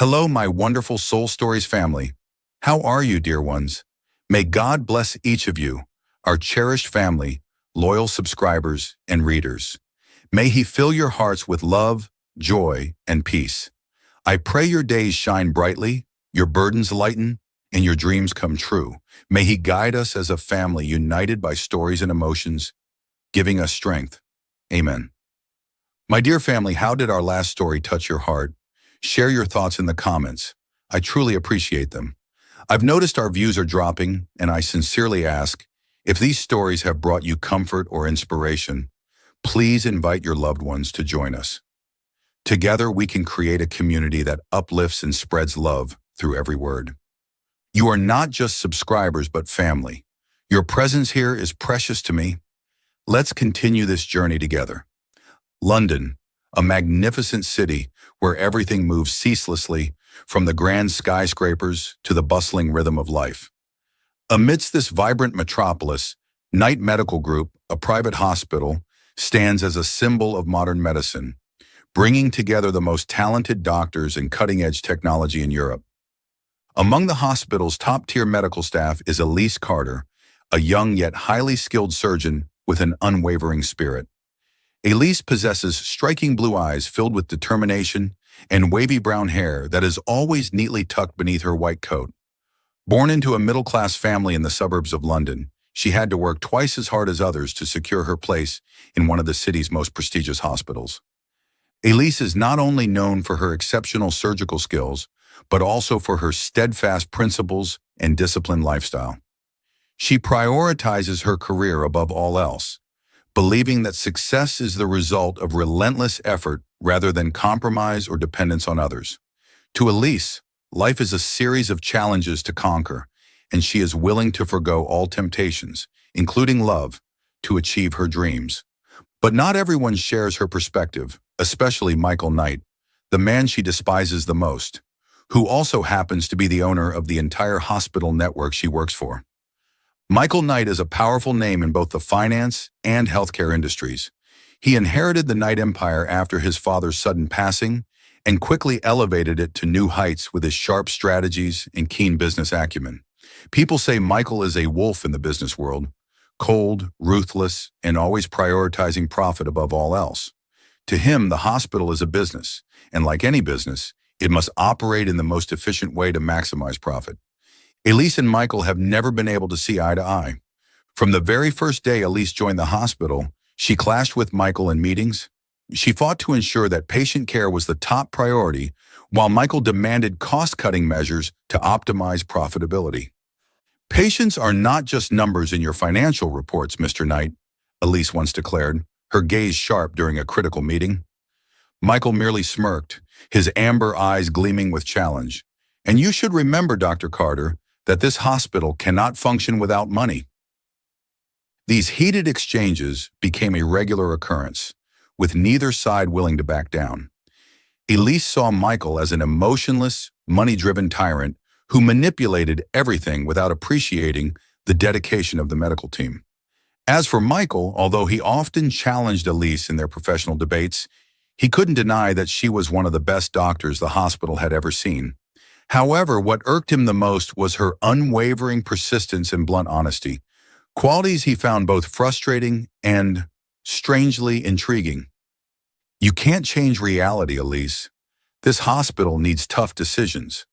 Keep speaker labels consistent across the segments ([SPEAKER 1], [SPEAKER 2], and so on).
[SPEAKER 1] Hello, my wonderful Soul Stories family. How are you, dear ones? May God bless each of you, our cherished family, loyal subscribers, and readers. May He fill your hearts with love, joy, and peace. I pray your days shine brightly, your burdens lighten, and your dreams come true. May He guide us as a family united by stories and emotions, giving us strength. Amen. My dear family, how did our last story touch your heart? Share your thoughts in the comments. I truly appreciate them. I've noticed our views are dropping, and I sincerely ask, if these stories have brought you comfort or inspiration, please invite your loved ones to join us. Together, we can create a community that uplifts and spreads love through every word. You are not just subscribers, but family. Your presence here is precious to me. Let's continue this journey together. London, a magnificent city where everything moves ceaselessly, from the grand skyscrapers to the bustling rhythm of life. Amidst this vibrant metropolis, Knight Medical Group, a private hospital, stands as a symbol of modern medicine, bringing together the most talented doctors and cutting-edge technology in Europe. Among the hospital's top-tier medical staff is Elise Carter, a young yet highly skilled surgeon with an unwavering spirit. Elise possesses striking blue eyes filled with determination and wavy brown hair that is always neatly tucked beneath her white coat. Born into a middle-class family in the suburbs of London, she had to work twice as hard as others to secure her place in one of the city's most prestigious hospitals. Elise is not only known for her exceptional surgical skills, but also for her steadfast principles and disciplined lifestyle. She prioritizes her career above all else, believing that success is the result of relentless effort rather than compromise or dependence on others. To Elise, life is a series of challenges to conquer, and she is willing to forgo all temptations, including love, to achieve her dreams. But not everyone shares her perspective, especially Michael Knight, the man she despises the most, who also happens to be the owner of the entire hospital network she works for. Michael Knight is a powerful name in both the finance and healthcare industries. He inherited the Knight empire after his father's sudden passing and quickly elevated it to new heights with his sharp strategies and keen business acumen. People say Michael is a wolf in the business world, cold, ruthless, and always prioritizing profit above all else. To him, the hospital is a business, and like any business, it must operate in the most efficient way to maximize profit. Elise and Michael have never been able to see eye to eye. From the very first day Elise joined the hospital, she clashed with Michael in meetings. She fought to ensure that patient care was the top priority, while Michael demanded cost-cutting measures to optimize profitability. "Patients are not just numbers in your financial reports, Mr. Knight," Elise once declared, her gaze sharp during a critical meeting. Michael merely smirked, his amber eyes gleaming with challenge. "And you should remember, Dr. Carter, that this hospital cannot function without money." These heated exchanges became a regular occurrence, with neither side willing to back down. Elise saw Michael as an emotionless, money-driven tyrant who manipulated everything without appreciating the dedication of the medical team. As for Michael, although he often challenged Elise in their professional debates, he couldn't deny that she was one of the best doctors the hospital had ever seen. However, what irked him the most was her unwavering persistence and blunt honesty, qualities he found both frustrating and strangely intriguing. "You can't change reality, Elise. This hospital needs tough decisions.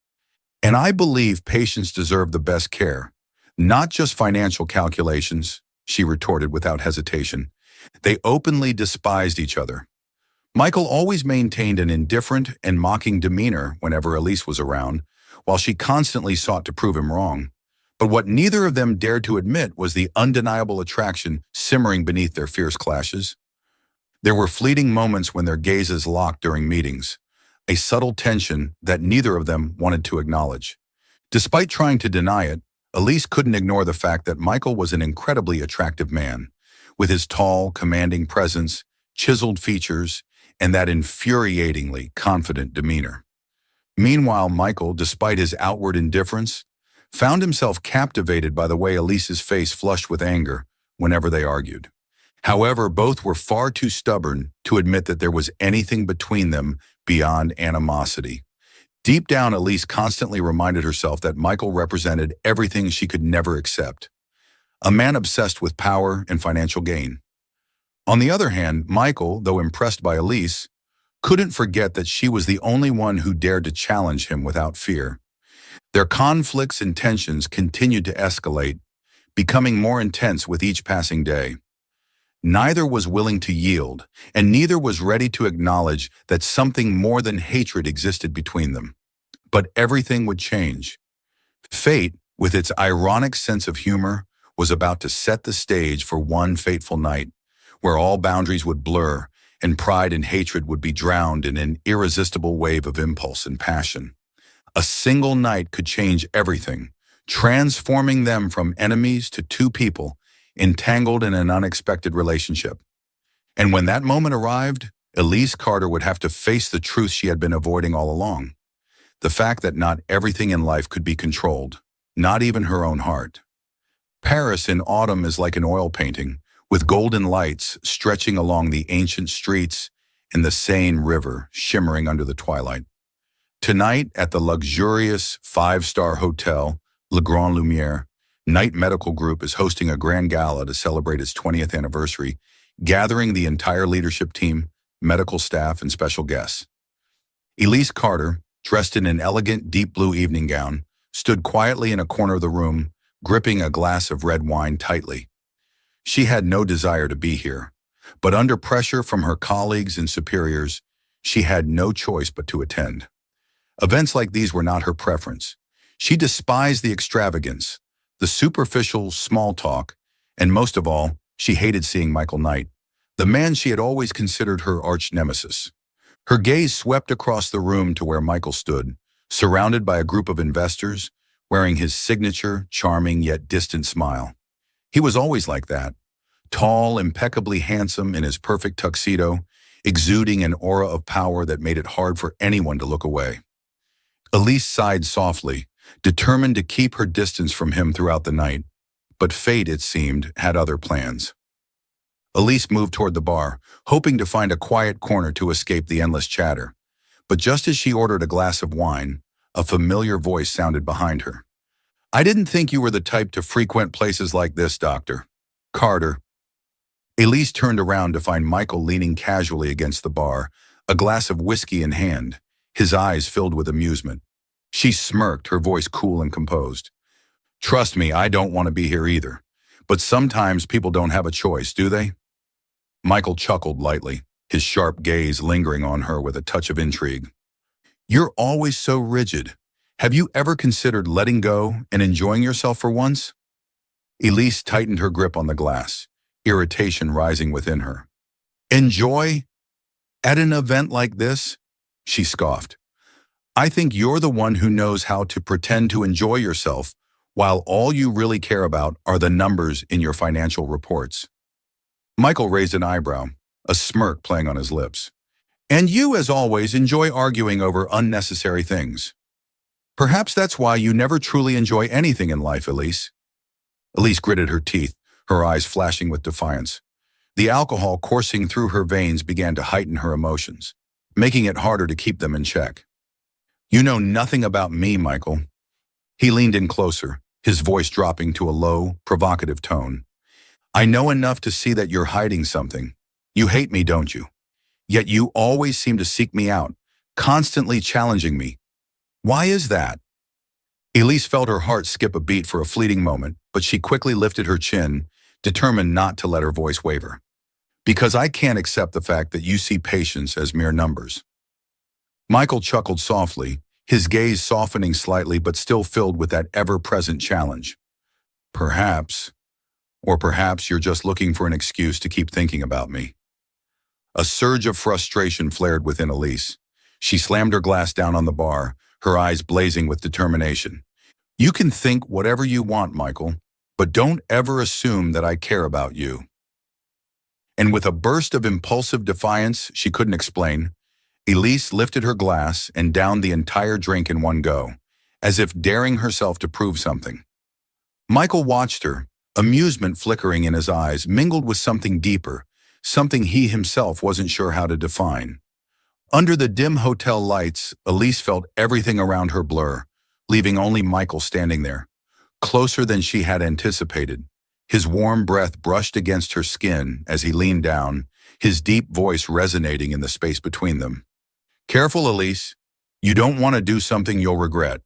[SPEAKER 1] And I believe patients deserve the best care, not just financial calculations," she retorted without hesitation. They openly despised each other. Michael always maintained an indifferent and mocking demeanor whenever Elise was around, while she constantly sought to prove him wrong. But what neither of them dared to admit was the undeniable attraction simmering beneath their fierce clashes. There were fleeting moments when their gazes locked during meetings, a subtle tension that neither of them wanted to acknowledge. Despite trying to deny it, Elise couldn't ignore the fact that Michael was an incredibly attractive man, with his tall, commanding presence, chiseled features, and that infuriatingly confident demeanor. Meanwhile, Michael, despite his outward indifference, found himself captivated by the way Elise's face flushed with anger whenever they argued. However, both were far too stubborn to admit that there was anything between them beyond animosity. Deep down, Elise constantly reminded herself that Michael represented everything she could never accept. A man obsessed with power and financial gain. On the other hand, Michael, though impressed by Elise, couldn't forget that she was the only one who dared to challenge him without fear. Their conflicts and tensions continued to escalate, becoming more intense with each passing day. Neither was willing to yield, and neither was ready to acknowledge that something more than hatred existed between them. But everything would change. Fate, with its ironic sense of humor, was about to set the stage for one fateful night, where all boundaries would blur and pride and hatred would be drowned in an irresistible wave of impulse and passion. A single night could change everything, transforming them from enemies to two people entangled in an unexpected relationship. And when that moment arrived, Elise Carter would have to face the truth she had been avoiding all along. The fact that not everything in life could be controlled, not even her own heart. Paris in autumn is like an oil painting, with golden lights stretching along the ancient streets and the Seine River shimmering under the twilight. Tonight, at the luxurious five-star hotel, Le Grand Lumiere, Knight Medical Group is hosting a grand gala to celebrate its 20th anniversary, gathering the entire leadership team, medical staff, and special guests. Elise Carter, dressed in an elegant deep blue evening gown, stood quietly in a corner of the room, gripping a glass of red wine tightly. She had no desire to be here, but under pressure from her colleagues and superiors, she had no choice but to attend. Events like these were not her preference. She despised the extravagance, the superficial small talk, and most of all, she hated seeing Michael Knight, the man she had always considered her arch nemesis. Her gaze swept across the room to where Michael stood, surrounded by a group of investors, wearing his signature, charming yet distant smile. He was always like that, tall, impeccably handsome in his perfect tuxedo, exuding an aura of power that made it hard for anyone to look away. Elise sighed softly, determined to keep her distance from him throughout the night, but fate, it seemed, had other plans. Elise moved toward the bar, hoping to find a quiet corner to escape the endless chatter. But just as she ordered a glass of wine, a familiar voice sounded behind her. "I didn't think you were the type to frequent places like this, Dr. Carter." Elise turned around to find Michael leaning casually against the bar, a glass of whiskey in hand, his eyes filled with amusement. She smirked, her voice cool and composed. "Trust me, I don't want to be here either. But sometimes people don't have a choice, do they?" Michael chuckled lightly, his sharp gaze lingering on her with a touch of intrigue. "You're always so rigid. Have you ever considered letting go and enjoying yourself for once?" Elise tightened her grip on the glass, irritation rising within her. "Enjoy? At an event like this?" She scoffed. "I think you're the one who knows how to pretend to enjoy yourself while all you really care about are the numbers in your financial reports." Michael raised an eyebrow, a smirk playing on his lips. "And you, as always, enjoy arguing over unnecessary things. Perhaps that's why you never truly enjoy anything in life, Elise." Elise gritted her teeth, her eyes flashing with defiance. The alcohol coursing through her veins began to heighten her emotions, making it harder to keep them in check. "You know nothing about me, Michael." He leaned in closer, his voice dropping to a low, provocative tone. "I know enough to see that you're hiding something. You hate me, don't you? Yet you always seem to seek me out, constantly challenging me. Why is that?" Elise felt her heart skip a beat for a fleeting moment, but she quickly lifted her chin, determined not to let her voice waver. "Because I can't accept the fact that you see patients as mere numbers." Michael chuckled softly, his gaze softening slightly but still filled with that ever-present challenge. "Perhaps, or perhaps you're just looking for an excuse to keep thinking about me." A surge of frustration flared within Elise. She slammed her glass down on the bar, her eyes blazing with determination. "You can think whatever you want, Michael, but don't ever assume that I care about you." And with a burst of impulsive defiance she couldn't explain, Elise lifted her glass and downed the entire drink in one go, as if daring herself to prove something. Michael watched her, amusement flickering in his eyes, mingled with something deeper, something he himself wasn't sure how to define. Under the dim hotel lights, Elise felt everything around her blur, leaving only Michael standing there, closer than she had anticipated. His warm breath brushed against her skin as he leaned down, his deep voice resonating in the space between them. "Careful, Elise. You don't want to do something you'll regret."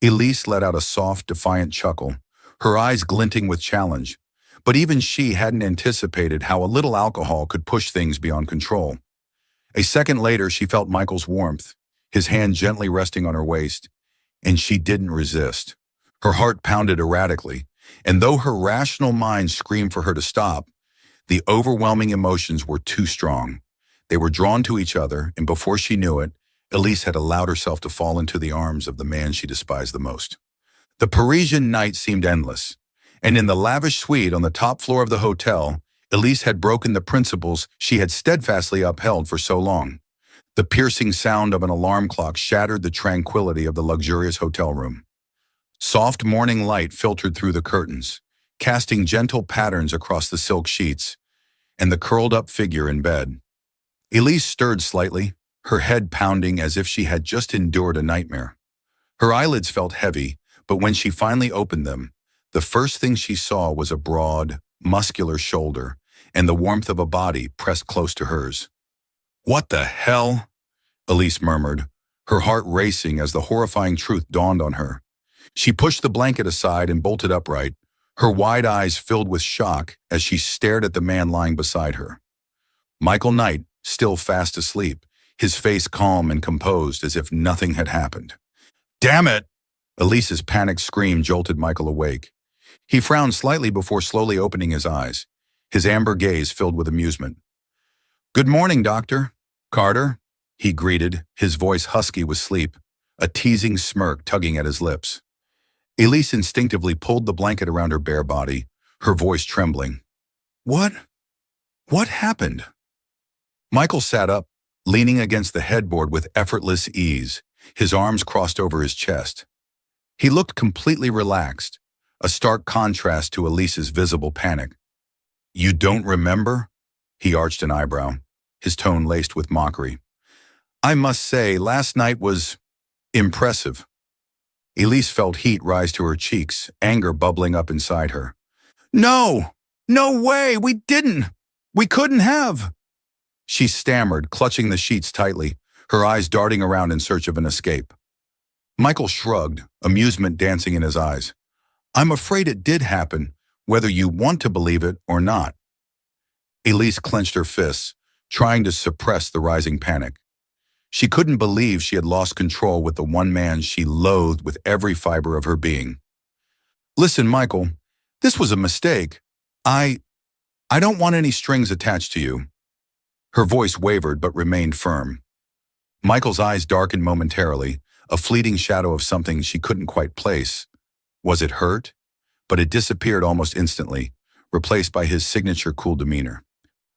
[SPEAKER 1] Elise let out a soft, defiant chuckle, her eyes glinting with challenge. But even she hadn't anticipated how a little alcohol could push things beyond control. A second later, she felt Michael's warmth, his hand gently resting on her waist, and she didn't resist. Her heart pounded erratically, and though her rational mind screamed for her to stop, the overwhelming emotions were too strong. They were drawn to each other, and before she knew it, Elise had allowed herself to fall into the arms of the man she despised the most. The Parisian night seemed endless, and in the lavish suite on the top floor of the hotel, Elise had broken the principles she had steadfastly upheld for so long. The piercing sound of an alarm clock shattered the tranquility of the luxurious hotel room. Soft morning light filtered through the curtains, casting gentle patterns across the silk sheets and the curled-up figure in bed. Elise stirred slightly, her head pounding as if she had just endured a nightmare. Her eyelids felt heavy, but when she finally opened them, the first thing she saw was a broad, muscular shoulder and the warmth of a body pressed close to hers. "What the hell?" Elise murmured, her heart racing as the horrifying truth dawned on her. She pushed the blanket aside and bolted upright, her wide eyes filled with shock as she stared at the man lying beside her. Michael Knight, still fast asleep, his face calm and composed as if nothing had happened. "Damn it!" Elise's panicked scream jolted Michael awake. He frowned slightly before slowly opening his eyes, his amber gaze filled with amusement. "Good morning, Doctor Carter," he greeted, his voice husky with sleep, a teasing smirk tugging at his lips. Elise instinctively pulled the blanket around her bare body, her voice trembling. What happened?" Michael sat up, leaning against the headboard with effortless ease, his arms crossed over his chest. He looked completely relaxed, a stark contrast to Elise's visible panic. "You don't remember?" He arched an eyebrow, his tone laced with mockery. "I must say, last night was impressive." Elise felt heat rise to her cheeks, anger bubbling up inside her. No way, we couldn't have." She stammered, clutching the sheets tightly, her eyes darting around in search of an escape. Michael shrugged, amusement dancing in his eyes. "I'm afraid it did happen, whether you want to believe it or not." Elise clenched her fists, trying to suppress the rising panic. She couldn't believe she had lost control with the one man she loathed with every fiber of her being. "Listen, Michael, this was a mistake. I don't want any strings attached to you." Her voice wavered but remained firm. Michael's eyes darkened momentarily, a fleeting shadow of something she couldn't quite place. Was it hurt? But it disappeared almost instantly, replaced by his signature cool demeanor.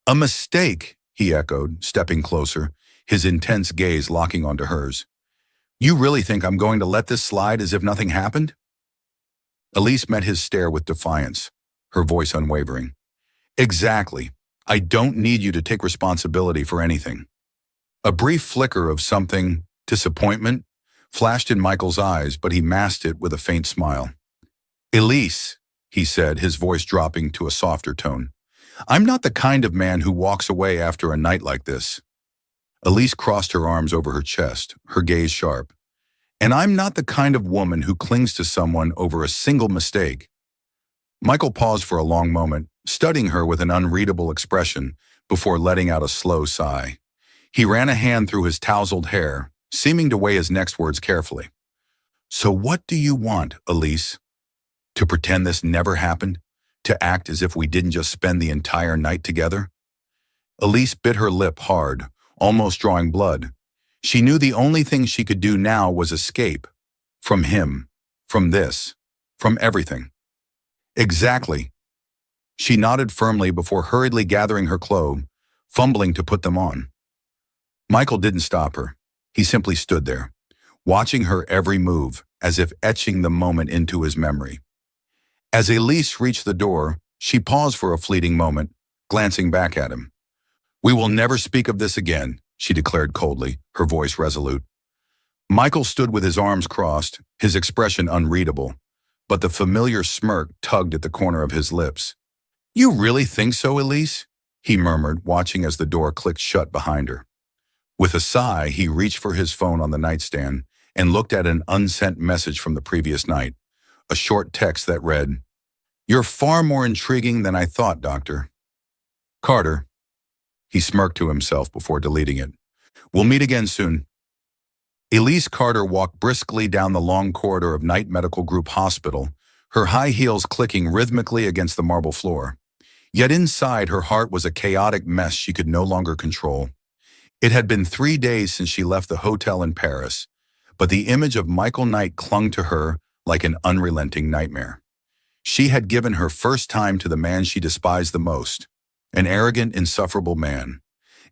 [SPEAKER 1] "A mistake," he echoed, stepping closer, his intense gaze locking onto hers. "You really think I'm going to let this slide as if nothing happened?" Elise met his stare with defiance, her voice unwavering. "Exactly. I don't need you to take responsibility for anything." A brief flicker of something, disappointment, flashed in Michael's eyes, but he masked it with a faint smile. "Elise," he said, his voice dropping to a softer tone, "I'm not the kind of man who walks away after a night like this." Elise crossed her arms over her chest, her gaze sharp. "And I'm not the kind of woman who clings to someone over a single mistake." Michael paused for a long moment, studying her with an unreadable expression before letting out a slow sigh. He ran a hand through his tousled hair, seeming to weigh his next words carefully. "So what do you want, Elise? To pretend this never happened? To act as if we didn't just spend the entire night together?" Elise bit her lip hard, almost drawing blood. She knew the only thing she could do now was escape. From him. From this. From everything. "Exactly." She nodded firmly before hurriedly gathering her clothes, fumbling to put them on. Michael didn't stop her. He simply stood there, watching her every move, as if etching the moment into his memory. As Elise reached the door, she paused for a fleeting moment, glancing back at him. "We will never speak of this again. she declared coldly, her voice resolute. Michael stood with his arms crossed, his expression unreadable, but the familiar smirk tugged at the corner of his lips. You really think so, Elise? He murmured, watching as the door clicked shut behind her. With a sigh, he reached for his phone on the nightstand and looked at an unsent message from the previous night, a short text that read, You're far more intriguing than I thought, Doctor. Carter. He smirked to himself before deleting it. We'll meet again soon. Elise Carter walked briskly down the long corridor of Knight Medical Group Hospital, her high heels clicking rhythmically against the marble floor. Yet inside, her heart was a chaotic mess she could no longer control. It had been 3 days since she left the hotel in Paris, but the image of Michael Knight clung to her like an unrelenting nightmare. She had given her first time to the man she despised the most, an arrogant, insufferable man,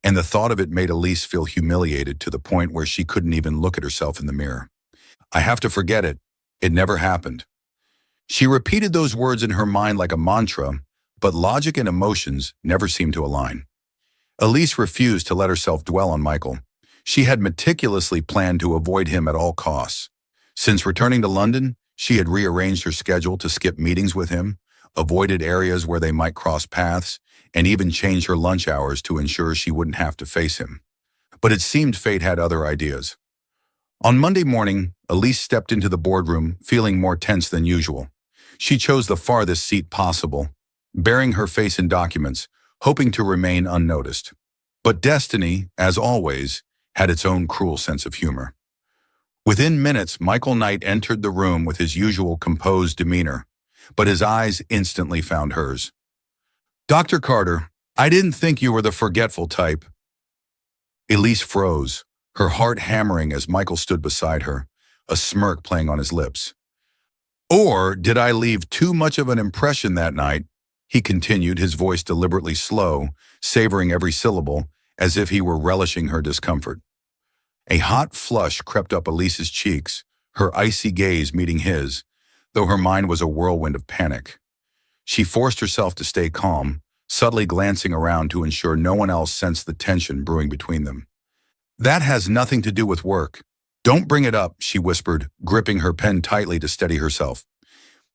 [SPEAKER 1] and the thought of it made Elise feel humiliated to the point where she couldn't even look at herself in the mirror. I have to forget it. It never happened. She repeated those words in her mind like a mantra, but logic and emotions never seemed to align. Elise refused to let herself dwell on Michael. She had meticulously planned to avoid him at all costs. Since returning to London, she had rearranged her schedule to skip meetings with him, avoided areas where they might cross paths, and even changed her lunch hours to ensure she wouldn't have to face him. But it seemed fate had other ideas. On Monday morning, Elise stepped into the boardroom, feeling more tense than usual. She chose the farthest seat possible, burying her face in documents, hoping to remain unnoticed. But destiny, as always, had its own cruel sense of humor. Within minutes, Michael Knight entered the room with his usual composed demeanor, but his eyes instantly found hers. Dr. Carter, I didn't think you were the forgetful type. Elise froze, her heart hammering as Michael stood beside her, a smirk playing on his lips. Or did I leave too much of an impression that night? He continued, his voice deliberately slow, savoring every syllable, as if he were relishing her discomfort. A hot flush crept up Elise's cheeks, her icy gaze meeting his, though her mind was a whirlwind of panic. She forced herself to stay calm, subtly glancing around to ensure no one else sensed the tension brewing between them. That has nothing to do with work. Don't bring it up, she whispered, gripping her pen tightly to steady herself.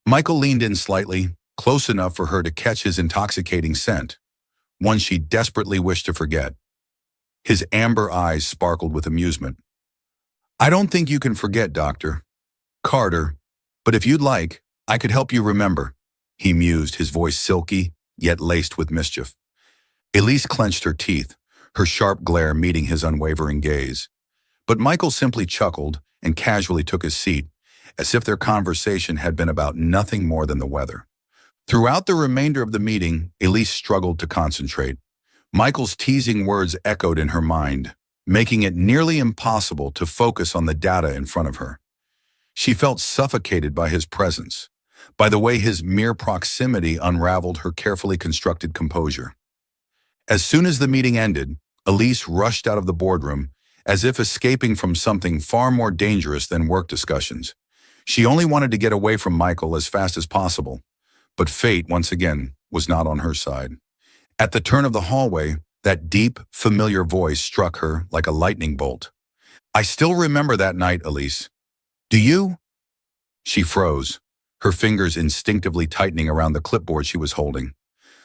[SPEAKER 1] Michael leaned in slightly, close enough for her to catch his intoxicating scent, one she desperately wished to forget. His amber eyes sparkled with amusement. I don't think you can forget, Doctor Carter, but if you'd like, I could help you remember, he mused, his voice silky, yet laced with mischief. Elise clenched her teeth, her sharp glare meeting his unwavering gaze. But Michael simply chuckled and casually took his seat, as if their conversation had been about nothing more than the weather. Throughout the remainder of the meeting, Elise struggled to concentrate. Michael's teasing words echoed in her mind, making it nearly impossible to focus on the data in front of her. She felt suffocated by his presence, by the way his mere proximity unraveled her carefully constructed composure. As soon as the meeting ended, Elise rushed out of the boardroom, as if escaping from something far more dangerous than work discussions. She only wanted to get away from Michael as fast as possible, but fate, once again, was not on her side. At the turn of the hallway, that deep, familiar voice struck her like a lightning bolt. I still remember that night, Elise. Do you? She froze, her fingers instinctively tightening around the clipboard she was holding.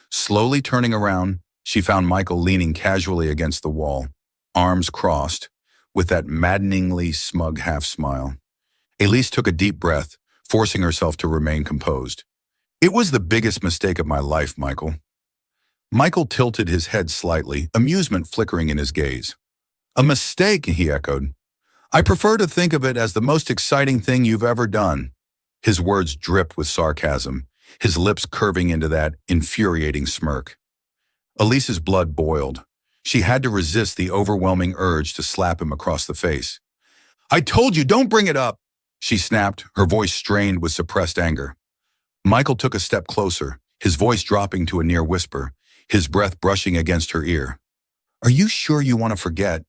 [SPEAKER 1] Slowly turning around, she found Michael leaning casually against the wall, arms crossed, with that maddeningly smug half-smile. Elise took a deep breath, forcing herself to remain composed. It was the biggest mistake of my life, Michael. Michael tilted his head slightly, amusement flickering in his gaze. A mistake, he echoed. I prefer to think of it as the most exciting thing you've ever done. His words dripped with sarcasm, his lips curving into that infuriating smirk. Elise's blood boiled. She had to resist the overwhelming urge to slap him across the face. I told you, don't bring it up, she snapped, her voice strained with suppressed anger. Michael took a step closer, his voice dropping to a near whisper, his breath brushing against her ear. Are you sure you want to forget?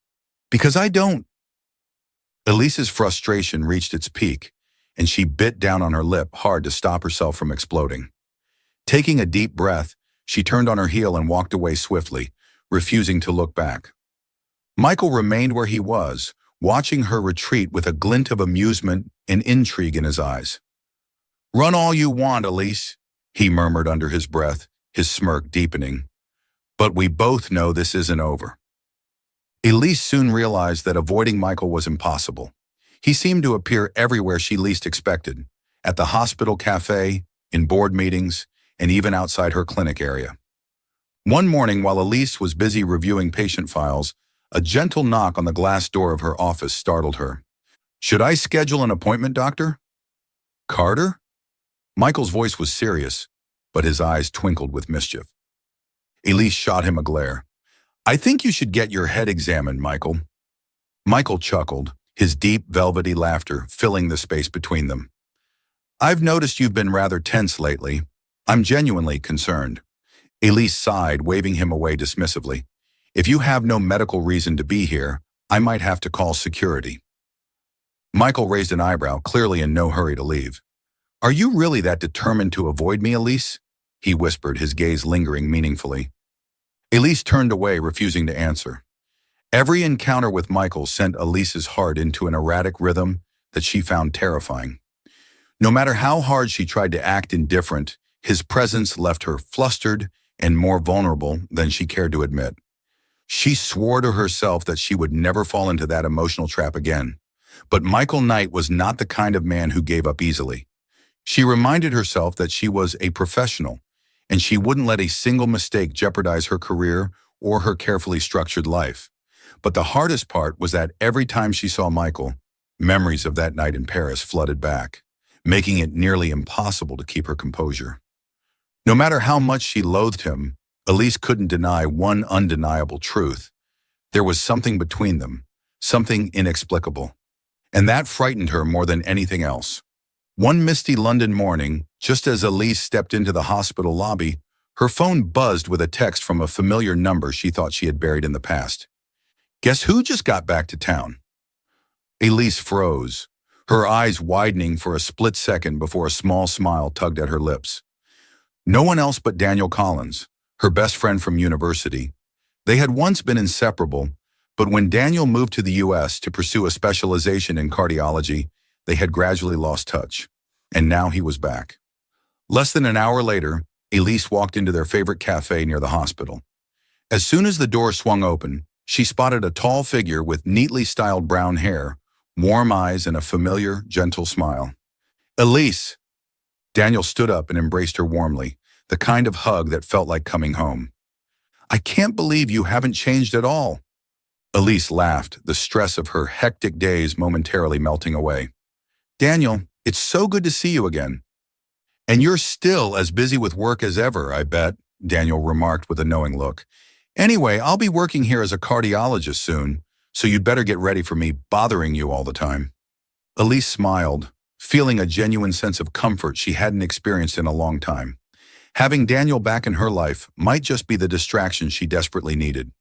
[SPEAKER 1] Because I don't. Elise's frustration reached its peak, and she bit down on her lip hard to stop herself from exploding. Taking a deep breath, she turned on her heel and walked away swiftly, refusing to look back. Michael remained where he was, watching her retreat with a glint of amusement and intrigue in his eyes. "Run all you want, Elise," he murmured under his breath, his smirk deepening. "But we both know this isn't over." Elise soon realized that avoiding Michael was impossible. He seemed to appear everywhere she least expected, at the hospital cafe, in board meetings, and even outside her clinic area. One morning, while Elise was busy reviewing patient files, a gentle knock on the glass door of her office startled her. "Should I schedule an appointment, doctor?" "Carter?" Michael's voice was serious, but his eyes twinkled with mischief. Elise shot him a glare. "I think you should get your head examined, Michael." Michael chuckled, his deep, velvety laughter filling the space between them. "I've noticed you've been rather tense lately. I'm genuinely concerned." Elise sighed, waving him away dismissively. "If you have no medical reason to be here, I might have to call security." Michael raised an eyebrow, clearly in no hurry to leave. "Are you really that determined to avoid me, Elise?" he whispered, his gaze lingering meaningfully. Elise turned away, refusing to answer. Every encounter with Michael sent Elise's heart into an erratic rhythm that she found terrifying. No matter how hard she tried to act indifferent, his presence left her flustered and more vulnerable than she cared to admit. She swore to herself that she would never fall into that emotional trap again. But Michael Knight was not the kind of man who gave up easily. She reminded herself that she was a professional, and she wouldn't let a single mistake jeopardize her career or her carefully structured life. But the hardest part was that every time she saw Michael, memories of that night in Paris flooded back, making it nearly impossible to keep her composure. No matter how much she loathed him, Elise couldn't deny one undeniable truth. There was something between them, something inexplicable. And that frightened her more than anything else. One misty London morning, just as Elise stepped into the hospital lobby, her phone buzzed with a text from a familiar number she thought she had buried in the past. "Guess who just got back to town?" Elise froze, her eyes widening for a split second before a small smile tugged at her lips. No one else but Daniel Collins, her best friend from university. They had once been inseparable, but when Daniel moved to the U.S. to pursue a specialization in cardiology, they had gradually lost touch, and now he was back. Less than an hour later, Elise walked into their favorite cafe near the hospital. As soon as the door swung open, she spotted a tall figure with neatly styled brown hair, warm eyes, and a familiar, gentle smile. "Elise!" Daniel stood up and embraced her warmly, the kind of hug that felt like coming home. "I can't believe you haven't changed at all." Elise laughed, the stress of her hectic days momentarily melting away. "Daniel, it's so good to see you again." "And you're still as busy with work as ever, I bet," Daniel remarked with a knowing look. "Anyway, I'll be working here as a cardiologist soon, so you'd better get ready for me bothering you all the time." Elise smiled, feeling a genuine sense of comfort she hadn't experienced in a long time. Having Daniel back in her life might just be the distraction she desperately needed.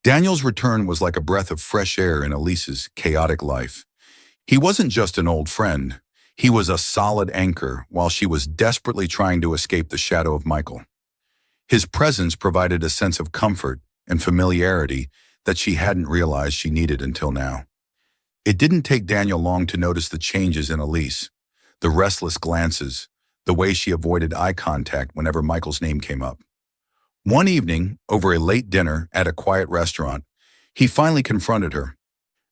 [SPEAKER 1] Daniel's return was like a breath of fresh air in Elise's chaotic life. He wasn't just an old friend. He was a solid anchor while she was desperately trying to escape the shadow of Michael. His presence provided a sense of comfort and familiarity that she hadn't realized she needed until now. It didn't take Daniel long to notice the changes in Elise, the restless glances, the way she avoided eye contact whenever Michael's name came up. One evening, over a late dinner at a quiet restaurant, he finally confronted her.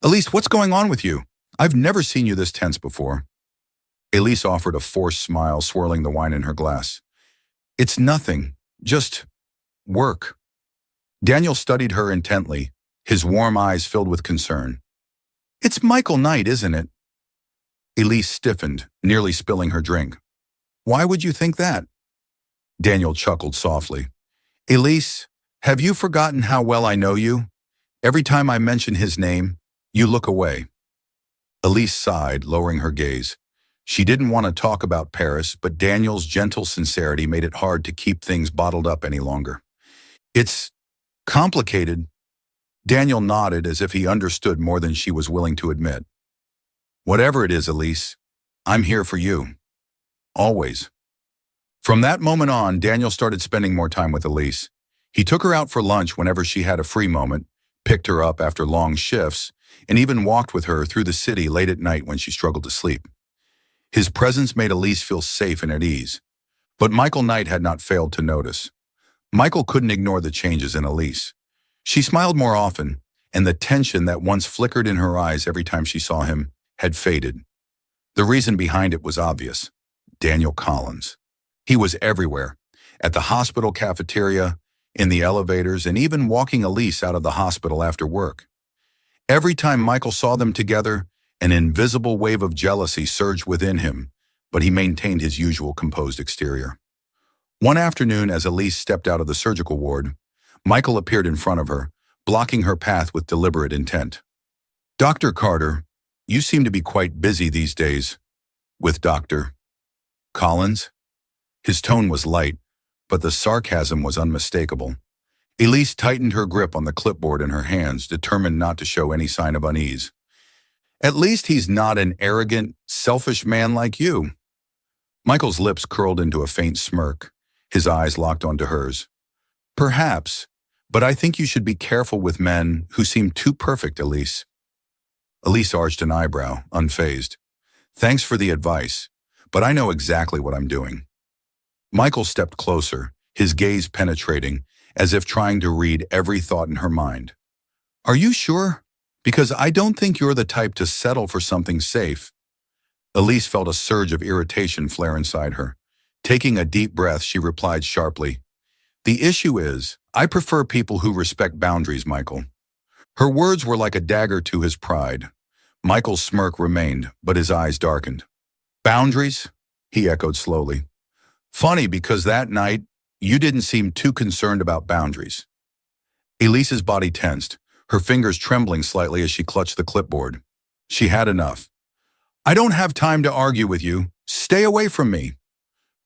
[SPEAKER 1] "Elise, what's going on with you? I've never seen you this tense before." Elise offered a forced smile, swirling the wine in her glass. "It's nothing, just work." Daniel studied her intently, his warm eyes filled with concern. "It's Michael Knight, isn't it?" Elise stiffened, nearly spilling her drink. "Why would you think that?" Daniel chuckled softly. "Elise, have you forgotten how well I know you? Every time I mention his name, you look away." Elise sighed, lowering her gaze. She didn't want to talk about Paris, but Daniel's gentle sincerity made it hard to keep things bottled up any longer. "It's complicated." Daniel nodded as if he understood more than she was willing to admit. "Whatever it is, Elise, I'm here for you. Always." From that moment on, Daniel started spending more time with Elise. He took her out for lunch whenever she had a free moment, picked her up after long shifts, and even walked with her through the city late at night when she struggled to sleep. His presence made Elise feel safe and at ease, but Michael Knight had not failed to notice. Michael couldn't ignore the changes in Elise. She smiled more often, and the tension that once flickered in her eyes every time she saw him had faded. The reason behind it was obvious. Daniel Collins. He was everywhere, at the hospital cafeteria, in the elevators, and even walking Elise out of the hospital after work. Every time Michael saw them together, an invisible wave of jealousy surged within him, but he maintained his usual composed exterior. One afternoon, as Elise stepped out of the surgical ward, Michael appeared in front of her, blocking her path with deliberate intent. "Dr. Carter, you seem to be quite busy these days with Dr. Collins?" His tone was light, but the sarcasm was unmistakable. Elise tightened her grip on the clipboard in her hands, determined not to show any sign of unease. "At least he's not an arrogant, selfish man like you." Michael's lips curled into a faint smirk, his eyes locked onto hers. "Perhaps, but I think you should be careful with men who seem too perfect, Elise." Elise arched an eyebrow, unfazed. "Thanks for the advice, but I know exactly what I'm doing." Michael stepped closer, his gaze penetrating, as if trying to read every thought in her mind. "Are you sure? Because I don't think you're the type to settle for something safe." Elise felt a surge of irritation flare inside her. Taking a deep breath, she replied sharply, "The issue is, I prefer people who respect boundaries, Michael." Her words were like a dagger to his pride. Michael's smirk remained, but his eyes darkened. "Boundaries?" he echoed slowly. "Funny, because that night, you didn't seem too concerned about boundaries." Elise's body tensed, her fingers trembling slightly as she clutched the clipboard. She had enough. "I don't have time to argue with you. Stay away from me."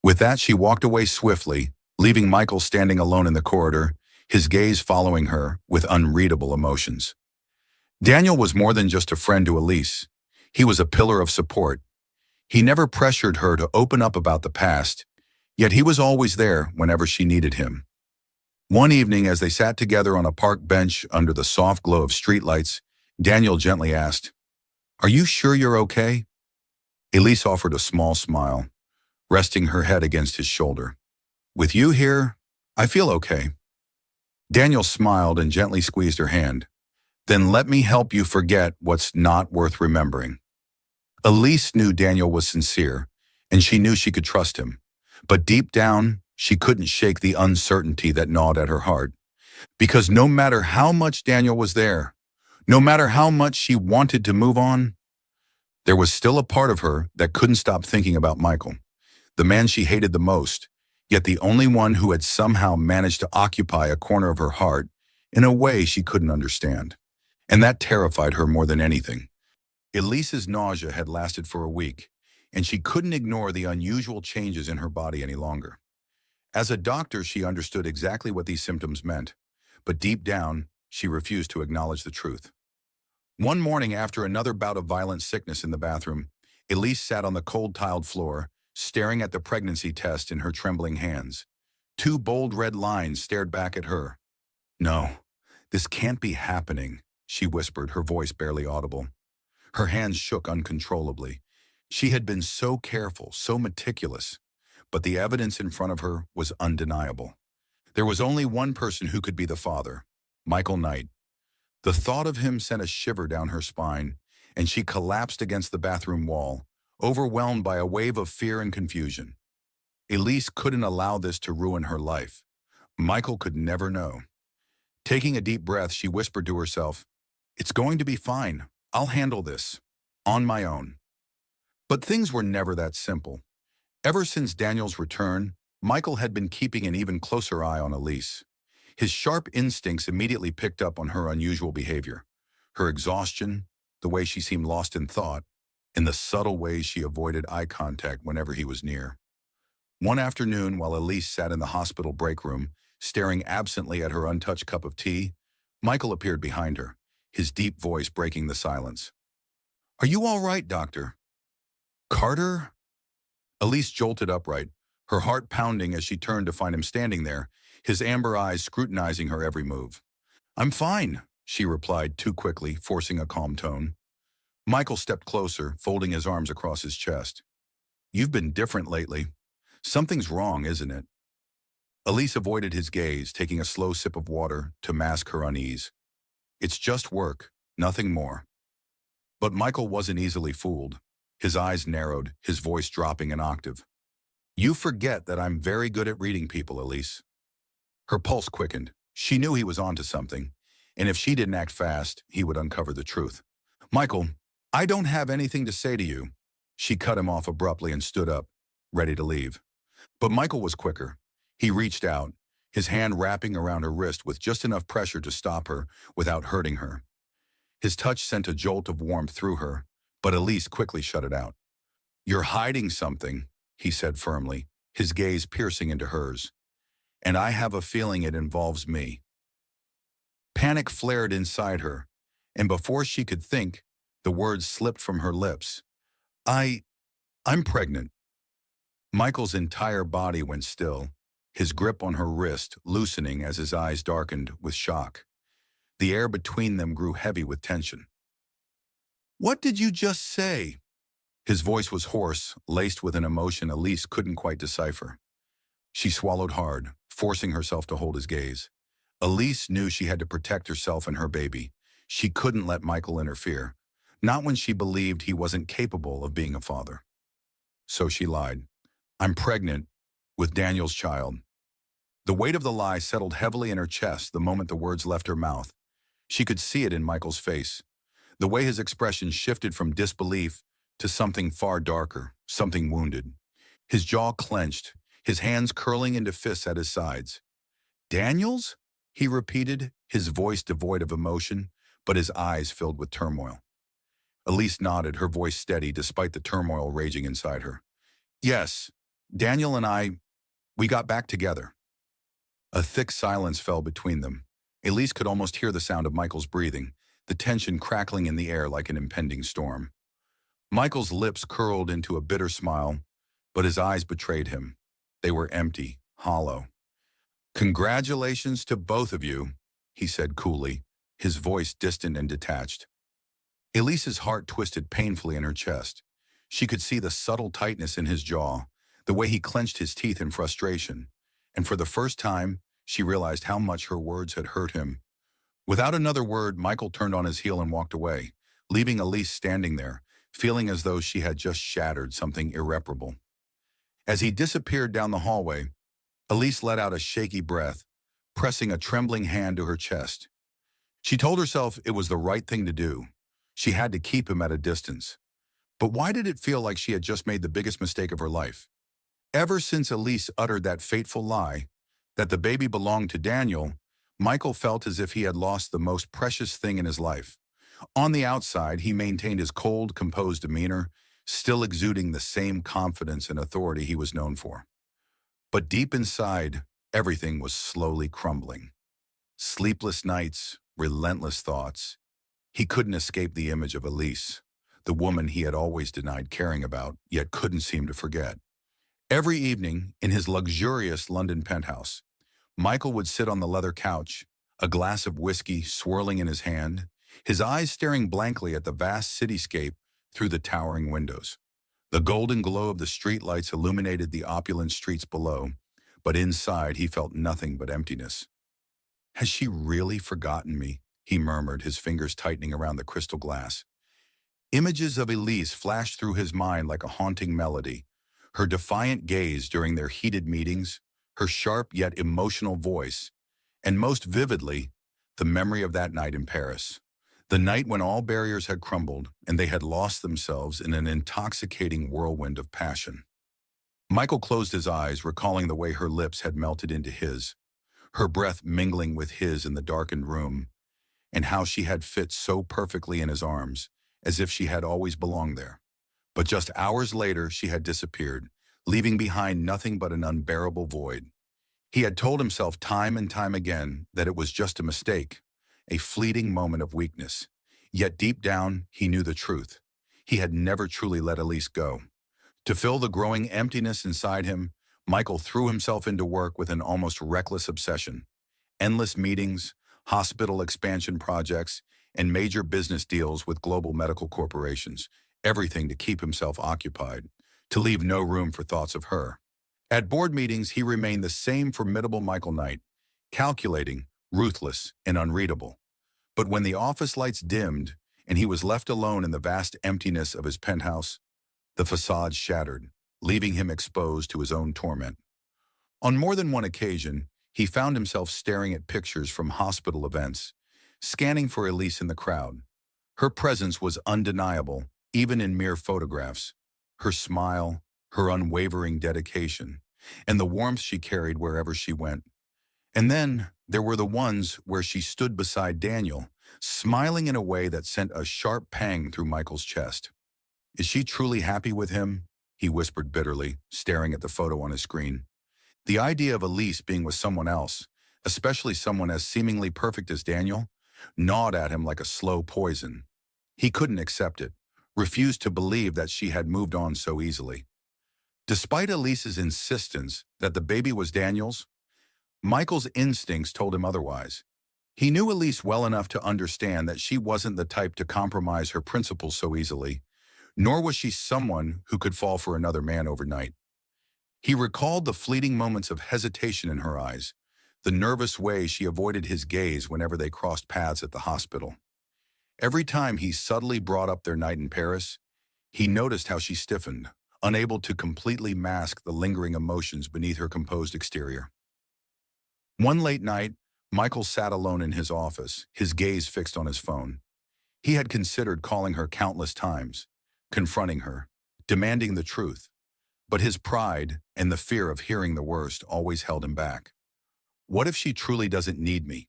[SPEAKER 1] With that, she walked away swiftly, leaving Michael standing alone in the corridor, his gaze following her with unreadable emotions. Daniel was more than just a friend to Elise. He was a pillar of support. He never pressured her to open up about the past, yet he was always there whenever she needed him. One evening, as they sat together on a park bench under the soft glow of streetlights, Daniel gently asked, "Are you sure you're okay?" Elise offered a small smile, resting her head against his shoulder. "With you here, I feel okay." Daniel smiled and gently squeezed her hand. "Then let me help you forget what's not worth remembering." Elise knew Daniel was sincere, and she knew she could trust him. But deep down, she couldn't shake the uncertainty that gnawed at her heart. Because no matter how much Daniel was there, no matter how much she wanted to move on, there was still a part of her that couldn't stop thinking about Michael, the man she hated the most, yet the only one who had somehow managed to occupy a corner of her heart in a way she couldn't understand. And that terrified her more than anything. Elise's nausea had lasted for a week, and she couldn't ignore the unusual changes in her body any longer. As a doctor, she understood exactly what these symptoms meant, but deep down, she refused to acknowledge the truth. One morning, after another bout of violent sickness in the bathroom, Elise sat on the cold tiled floor, staring at the pregnancy test in her trembling hands. Two bold red lines stared back at her. "No, this can't be happening," she whispered, her voice barely audible. Her hands shook uncontrollably. She had been so careful, so meticulous, but the evidence in front of her was undeniable. There was only one person who could be the father, Michael Knight. The thought of him sent a shiver down her spine, and she collapsed against the bathroom wall, overwhelmed by a wave of fear and confusion. Elise couldn't allow this to ruin her life. Michael could never know. Taking a deep breath, she whispered to herself, "It's going to be fine. I'll handle this. On my own." But things were never that simple. Ever since Daniel's return, Michael had been keeping an even closer eye on Elise. His sharp instincts immediately picked up on her unusual behavior. Her exhaustion, the way she seemed lost in thought, and the subtle ways she avoided eye contact whenever he was near. One afternoon, while Elise sat in the hospital break room, staring absently at her untouched cup of tea, Michael appeared behind her, his deep voice breaking the silence. "Are you all right, Doctor Carter?" Elise jolted upright, her heart pounding as she turned to find him standing there, his amber eyes scrutinizing her every move. "I'm fine. she replied too quickly, forcing a calm tone. Michael stepped closer, folding his arms across his chest. You've been different lately. Something's wrong, isn't it? Elise avoided his gaze, taking a slow sip of water to mask her unease. It's just work, nothing more. But Michael wasn't easily fooled. His eyes narrowed, his voice dropping an octave. You forget that I'm very good at reading people, Elise. Her pulse quickened. She knew he was onto something, and if she didn't act fast, he would uncover the truth. Michael, I don't have anything to say to you. She cut him off abruptly and stood up, ready to leave. But Michael was quicker. He reached out, his hand wrapping around her wrist with just enough pressure to stop her without hurting her. His touch sent a jolt of warmth through her, but Elise quickly shut it out. You're hiding something, he said firmly, his gaze piercing into hers. And I have a feeling it involves me. Panic flared inside her, and before she could think, the words slipped from her lips. I'm pregnant. Michael's entire body went still, his grip on her wrist loosening as his eyes darkened with shock. The air between them grew heavy with tension. What did you just say? His voice was hoarse, laced with an emotion Elise couldn't quite decipher. She swallowed hard, forcing herself to hold his gaze. Elise knew she had to protect herself and her baby. She couldn't let Michael interfere, not when she believed he wasn't capable of being a father. So she lied. I'm pregnant with Daniel's child. The weight of the lie settled heavily in her chest the moment the words left her mouth. She could see it in Michael's face, the way his expression shifted from disbelief to something far darker, something wounded. His jaw clenched, his hands curling into fists at his sides. Daniels? He repeated, his voice devoid of emotion, but his eyes filled with turmoil. Elise nodded, her voice steady despite the turmoil raging inside her. Yes, Daniel and we got back together. A thick silence fell between them. Elise could almost hear the sound of Michael's breathing, the tension crackling in the air like an impending storm. Michael's lips curled into a bitter smile, but his eyes betrayed him. They were empty, hollow. Congratulations to both of you, he said coolly, his voice distant and detached. Elise's heart twisted painfully in her chest. She could see the subtle tightness in his jaw, the way he clenched his teeth in frustration, and for the first time, she realized how much her words had hurt him. Without another word, Michael turned on his heel and walked away, leaving Elise standing there, feeling as though she had just shattered something irreparable. As he disappeared down the hallway, Elise let out a shaky breath, pressing a trembling hand to her chest. She told herself it was the right thing to do. She had to keep him at a distance. But why did it feel like she had just made the biggest mistake of her life? Ever since Elise uttered that fateful lie, that the baby belonged to Daniel, Michael felt as if he had lost the most precious thing in his life. On the outside, he maintained his cold, composed demeanor, still exuding the same confidence and authority he was known for. But deep inside, everything was slowly crumbling. Sleepless nights, relentless thoughts. He couldn't escape the image of Elise, the woman he had always denied caring about, yet couldn't seem to forget. Every evening, in his luxurious London penthouse, Michael would sit on the leather couch, a glass of whiskey swirling in his hand, his eyes staring blankly at the vast cityscape through the towering windows. The golden glow of the streetlights illuminated the opulent streets below, but inside he felt nothing but emptiness. Has she really forgotten me? He murmured, his fingers tightening around the crystal glass. Images of Elise flashed through his mind like a haunting melody, her defiant gaze during their heated meetings, her sharp yet emotional voice, and most vividly, the memory of that night in Paris. The night when all barriers had crumbled and they had lost themselves in an intoxicating whirlwind of passion. Michael closed his eyes, recalling the way her lips had melted into his, her breath mingling with his in the darkened room, and how she had fit so perfectly in his arms, as if she had always belonged there. But just hours later, she had disappeared, leaving behind nothing but an unbearable void. He had told himself time and time again that it was just a mistake, a fleeting moment of weakness. Yet deep down, he knew the truth. He had never truly let Elise go. To fill the growing emptiness inside him, Michael threw himself into work with an almost reckless obsession. Endless meetings, hospital expansion projects, and major business deals with global medical corporations, everything to keep himself occupied, to leave no room for thoughts of her. At board meetings, he remained the same formidable Michael Knight, calculating, ruthless, and unreadable. But when the office lights dimmed and he was left alone in the vast emptiness of his penthouse, the facade shattered, leaving him exposed to his own torment. On more than one occasion, he found himself staring at pictures from hospital events, scanning for Elise in the crowd. Her presence was undeniable, even in mere photographs. Her smile, her unwavering dedication, and the warmth she carried wherever she went. And then there were the ones where she stood beside Daniel, smiling in a way that sent a sharp pang through Michael's chest. Is she truly happy with him? He whispered bitterly, staring at the photo on his screen. The idea of Elise being with someone else, especially someone as seemingly perfect as Daniel, gnawed at him like a slow poison. He couldn't accept it, refused to believe that she had moved on so easily. Despite Elise's insistence that the baby was Daniel's, Michael's instincts told him otherwise. He knew Elise well enough to understand that she wasn't the type to compromise her principles so easily, nor was she someone who could fall for another man overnight. He recalled the fleeting moments of hesitation in her eyes, the nervous way she avoided his gaze whenever they crossed paths at the hospital. Every time he subtly brought up their night in Paris, he noticed how she stiffened, unable to completely mask the lingering emotions beneath her composed exterior. One late night, Michael sat alone in his office, his gaze fixed on his phone. He had considered calling her countless times, confronting her, demanding the truth, but his pride and the fear of hearing the worst always held him back. What if she truly doesn't need me?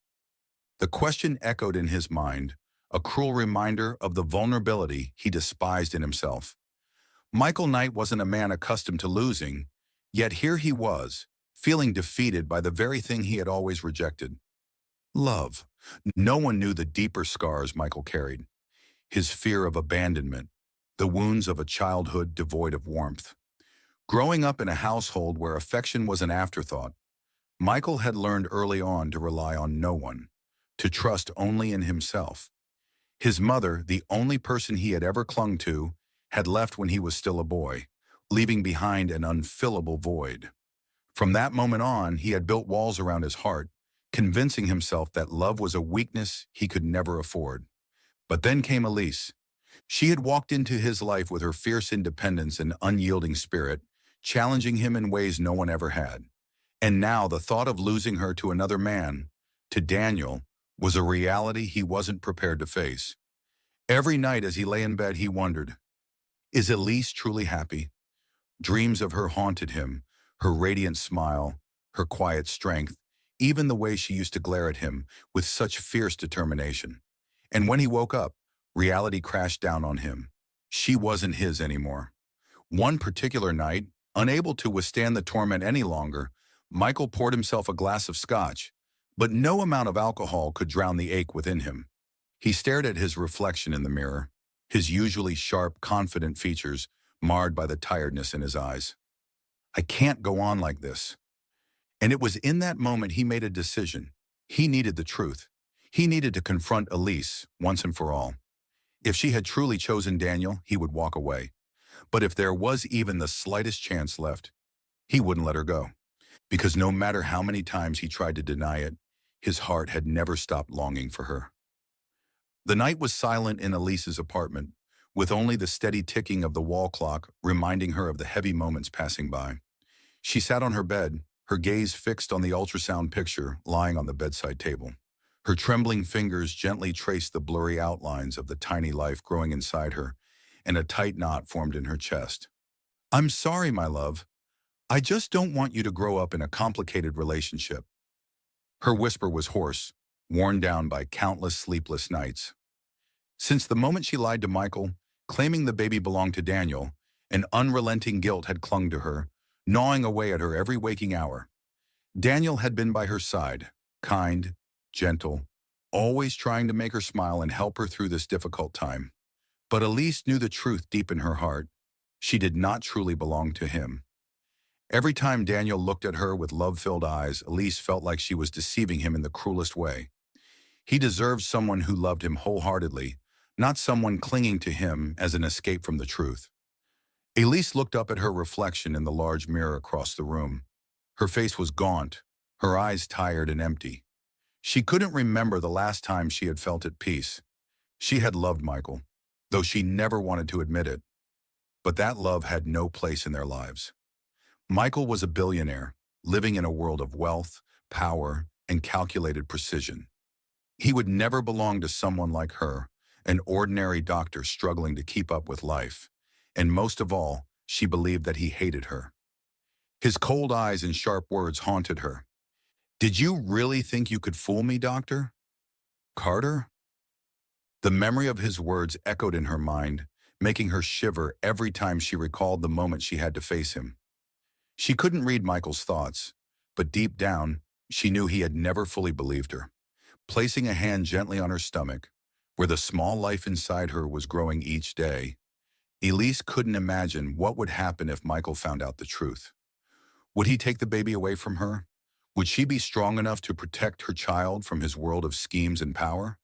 [SPEAKER 1] The question echoed in his mind, a cruel reminder of the vulnerability he despised in himself. Michael Knight wasn't a man accustomed to losing, yet here he was, feeling defeated by the very thing he had always rejected. Love. No one knew the deeper scars Michael carried. His fear of abandonment, the wounds of a childhood devoid of warmth. Growing up in a household where affection was an afterthought, Michael had learned early on to rely on no one, to trust only in himself. His mother, the only person he had ever clung to, had left when he was still a boy, leaving behind an unfillable void. From that moment on, he had built walls around his heart, convincing himself that love was a weakness he could never afford. But then came Elise. She had walked into his life with her fierce independence and unyielding spirit, challenging him in ways no one ever had. And now the thought of losing her to another man, to Daniel, was a reality he wasn't prepared to face. Every night as he lay in bed, he wondered, is Elise truly happy? Dreams of her haunted him, her radiant smile, her quiet strength, even the way she used to glare at him with such fierce determination. And when he woke up, reality crashed down on him. She wasn't his anymore. One particular night, unable to withstand the torment any longer, Michael poured himself a glass of scotch, but no amount of alcohol could drown the ache within him. He stared at his reflection in the mirror, his usually sharp, confident features marred by the tiredness in his eyes. I can't go on like this. And it was in that moment he made a decision. He needed the truth. He needed to confront Elise once and for all. If she had truly chosen Daniel, he would walk away. But if there was even the slightest chance left, he wouldn't let her go. Because no matter how many times he tried to deny it, his heart had never stopped longing for her. The night was silent in Elise's apartment, with only the steady ticking of the wall clock reminding her of the heavy moments passing by. She sat on her bed, her gaze fixed on the ultrasound picture lying on the bedside table. Her trembling fingers gently traced the blurry outlines of the tiny life growing inside her, and a tight knot formed in her chest. I'm sorry, my love. I just don't want you to grow up in a complicated relationship. Her whisper was hoarse, worn down by countless sleepless nights. Since the moment she lied to Michael, claiming the baby belonged to Daniel, an unrelenting guilt had clung to her, gnawing away at her every waking hour. Daniel had been by her side, kind, gentle, always trying to make her smile and help her through this difficult time. But Elise knew the truth deep in her heart. She did not truly belong to him. Every time Daniel looked at her with love-filled eyes, Elise felt like she was deceiving him in the cruelest way. He deserved someone who loved him wholeheartedly, not someone clinging to him as an escape from the truth. Elise looked up at her reflection in the large mirror across the room. Her face was gaunt, her eyes tired and empty. She couldn't remember the last time she had felt at peace. She had loved Michael, though she never wanted to admit it. But that love had no place in their lives. Michael was a billionaire, living in a world of wealth, power, and calculated precision. He would never belong to someone like her, an ordinary doctor struggling to keep up with life. And most of all, she believed that he hated her. His cold eyes and sharp words haunted her. "Did you really think you could fool me, doctor?" "Carter?" The memory of his words echoed in her mind, making her shiver every time she recalled the moment she had to face him. She couldn't read Michael's thoughts, but deep down, she knew he had never fully believed her. Placing a hand gently on her stomach, where the small life inside her was growing each day, Elise couldn't imagine what would happen if Michael found out the truth. Would he take the baby away from her? Would she be strong enough to protect her child from his world of schemes and power?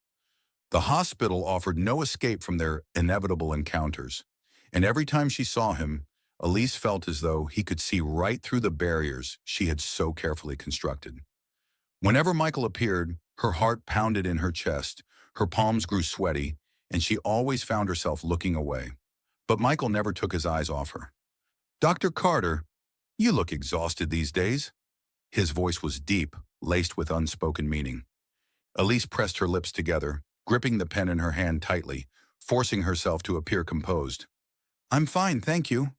[SPEAKER 1] The hospital offered no escape from their inevitable encounters, and every time she saw him, Elise felt as though he could see right through the barriers she had so carefully constructed. Whenever Michael appeared, her heart pounded in her chest, her palms grew sweaty, and she always found herself looking away. But Michael never took his eyes off her. "Dr. Carter, you look exhausted these days." His voice was deep, laced with unspoken meaning. Elise pressed her lips together, gripping the pen in her hand tightly, forcing herself to appear composed. "I'm fine, thank you."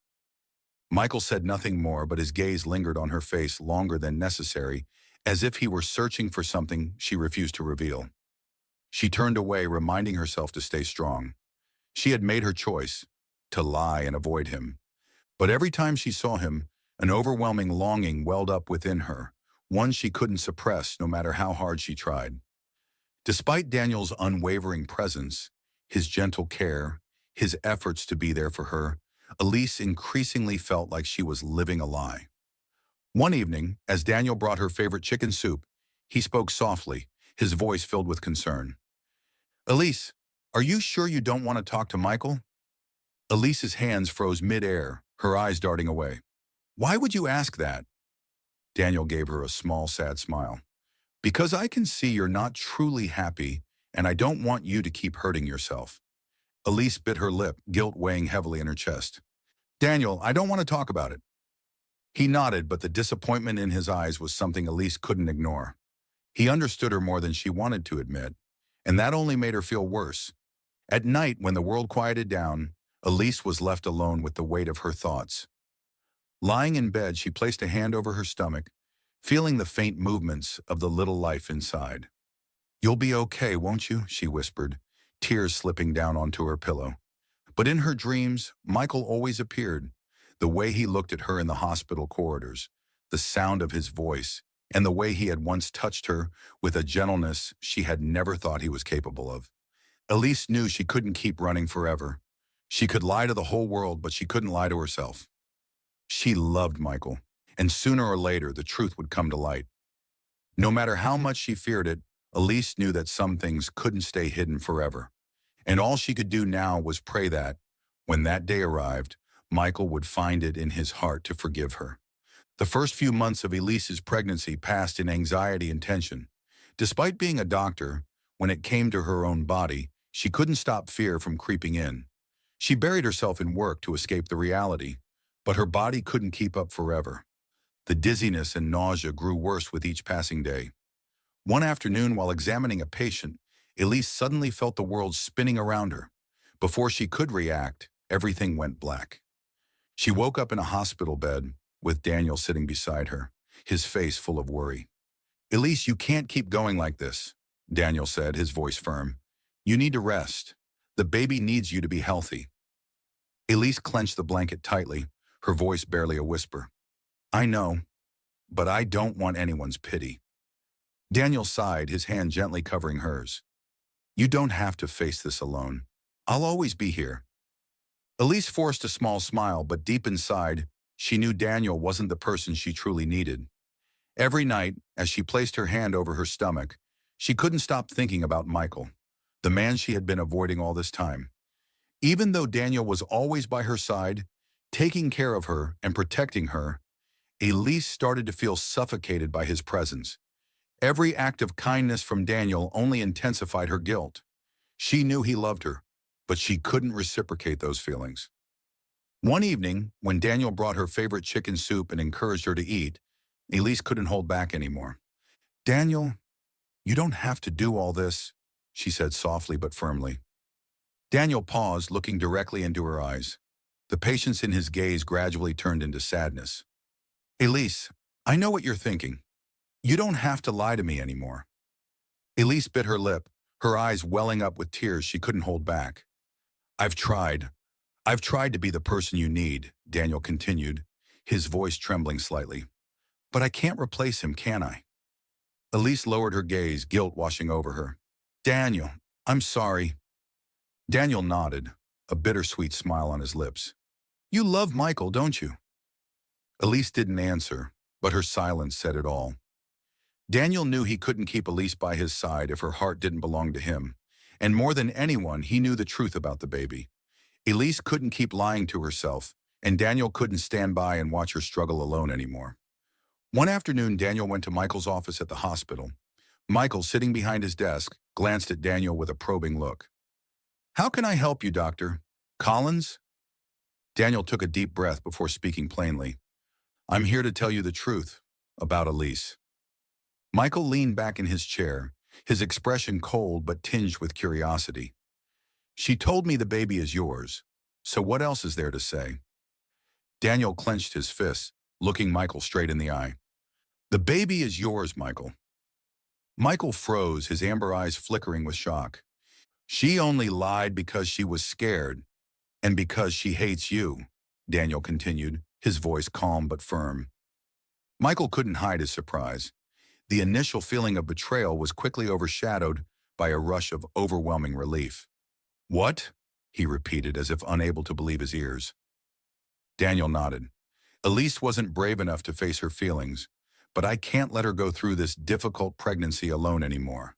[SPEAKER 1] Michael said nothing more, but his gaze lingered on her face longer than necessary, as if he were searching for something she refused to reveal. She turned away, reminding herself to stay strong. She had made her choice, to lie and avoid him. But every time she saw him, an overwhelming longing welled up within her, one she couldn't suppress no matter how hard she tried. Despite Daniel's unwavering presence, his gentle care, his efforts to be there for her, Elise increasingly felt like she was living a lie. One evening, as Daniel brought her favorite chicken soup, he spoke softly, his voice filled with concern. "Elise, are you sure you don't want to talk to Michael?" Elise's hands froze mid-air, her eyes darting away. "Why would you ask that?" Daniel gave her a small, sad smile. "Because I can see you're not truly happy, and I don't want you to keep hurting yourself." Elise bit her lip, guilt weighing heavily in her chest. "Daniel, I don't want to talk about it." He nodded, but the disappointment in his eyes was something Elise couldn't ignore. He understood her more than she wanted to admit, and that only made her feel worse. At night, when the world quieted down, Elise was left alone with the weight of her thoughts. Lying in bed, she placed a hand over her stomach, feeling the faint movements of the little life inside. "You'll be okay, won't you?" she whispered, tears slipping down onto her pillow. But in her dreams, Michael always appeared. The way he looked at her in the hospital corridors, the sound of his voice, and the way he had once touched her with a gentleness she had never thought he was capable of. Elise knew she couldn't keep running forever. She could lie to the whole world, but she couldn't lie to herself. She loved Michael, and sooner or later the truth would come to light. No matter how much she feared it, Elise knew that some things couldn't stay hidden forever. And all she could do now was pray that, when that day arrived, Michael would find it in his heart to forgive her. The first few months of Elise's pregnancy passed in anxiety and tension. Despite being a doctor, when it came to her own body, she couldn't stop fear from creeping in. She buried herself in work to escape the reality, but her body couldn't keep up forever. The dizziness and nausea grew worse with each passing day. One afternoon, while examining a patient, Elise suddenly felt the world spinning around her. Before she could react, everything went black. She woke up in a hospital bed, with Daniel sitting beside her, his face full of worry. "Elise, you can't keep going like this," Daniel said, his voice firm. "You need to rest. The baby needs you to be healthy." Elise clenched the blanket tightly, her voice barely a whisper. "I know, but I don't want anyone's pity." Daniel sighed, his hand gently covering hers. "You don't have to face this alone. I'll always be here." Elise forced a small smile, but deep inside, she knew Daniel wasn't the person she truly needed. Every night, as she placed her hand over her stomach, She couldn't stop thinking about Michael, the man she had been avoiding all this time. Even though Daniel was always by her side, taking care of her and protecting her, Elise started to feel suffocated by his presence. Every act of kindness from Daniel only intensified her guilt. She knew he loved her, but she couldn't reciprocate those feelings. One evening, when Daniel brought her favorite chicken soup and encouraged her to eat, Elise couldn't hold back anymore. "Daniel, you don't have to do all this," she said softly but firmly. Daniel paused, looking directly into her eyes. The patience in his gaze gradually turned into sadness. "Elise, I know what you're thinking. You don't have to lie to me anymore." Elise bit her lip, her eyes welling up with tears she couldn't hold back. "I've tried. I've tried to be the person you need," Daniel continued, his voice trembling slightly. "But I can't replace him, can I?" Elise lowered her gaze, guilt washing over her. "Daniel, I'm sorry." Daniel nodded, a bittersweet smile on his lips. "You love Michael, don't you?" Elise didn't answer, but her silence said it all. Daniel knew he couldn't keep Elise by his side if her heart didn't belong to him, and more than anyone, he knew the truth about the baby. Elise couldn't keep lying to herself, and Daniel couldn't stand by and watch her struggle alone anymore. One afternoon, Daniel went to Michael's office at the hospital. Michael, sitting behind his desk, glanced at Daniel with a probing look. "How can I help you, doctor? Collins?" Daniel took a deep breath before speaking plainly. "I'm here to tell you the truth about Elise." Michael leaned back in his chair, his expression cold but tinged with curiosity. "She told me the baby is yours, so what else is there to say?" Daniel clenched his fists, looking Michael straight in the eye. "The baby is yours, Michael." Michael froze, his amber eyes flickering with shock. "She only lied because she was scared, and because she hates you," Daniel continued, his voice calm but firm. Michael couldn't hide his surprise. The initial feeling of betrayal was quickly overshadowed by a rush of overwhelming relief. "What?" he repeated, as if unable to believe his ears. Daniel nodded. "Elise wasn't brave enough to face her feelings, but I can't let her go through this difficult pregnancy alone anymore."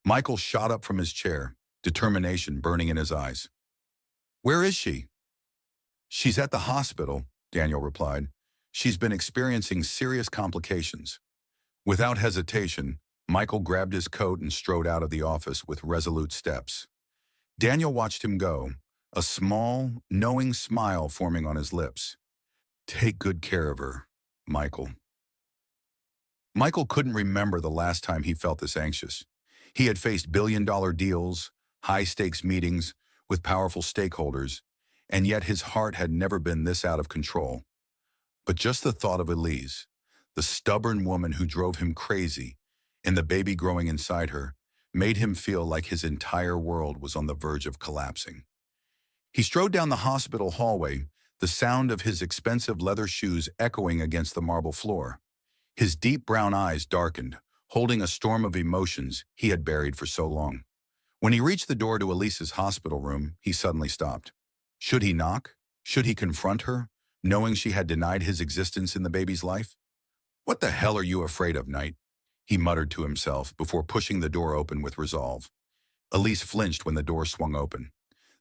[SPEAKER 1] Michael shot up from his chair, determination burning in his eyes. "Where is she?" "She's at the hospital," Daniel replied. "She's been experiencing serious complications." Without hesitation, Michael grabbed his coat and strode out of the office with resolute steps. Daniel watched him go, a small, knowing smile forming on his lips. "Take good care of her, Michael." Michael couldn't remember the last time he felt this anxious. He had faced billion-dollar deals, high-stakes meetings with powerful stakeholders, and yet his heart had never been this out of control. But just the thought of Elise, the stubborn woman who drove him crazy, and the baby growing inside her, made him feel like his entire world was on the verge of collapsing. He strode down the hospital hallway, the sound of his expensive leather shoes echoing against the marble floor. His deep brown eyes darkened, holding a storm of emotions he had buried for so long. When he reached the door to Elise's hospital room, he suddenly stopped. Should he knock? Should he confront her, knowing she had denied his existence in the baby's life? "What the hell are you afraid of, Knight?" he muttered to himself before pushing the door open with resolve. Elise flinched when the door swung open.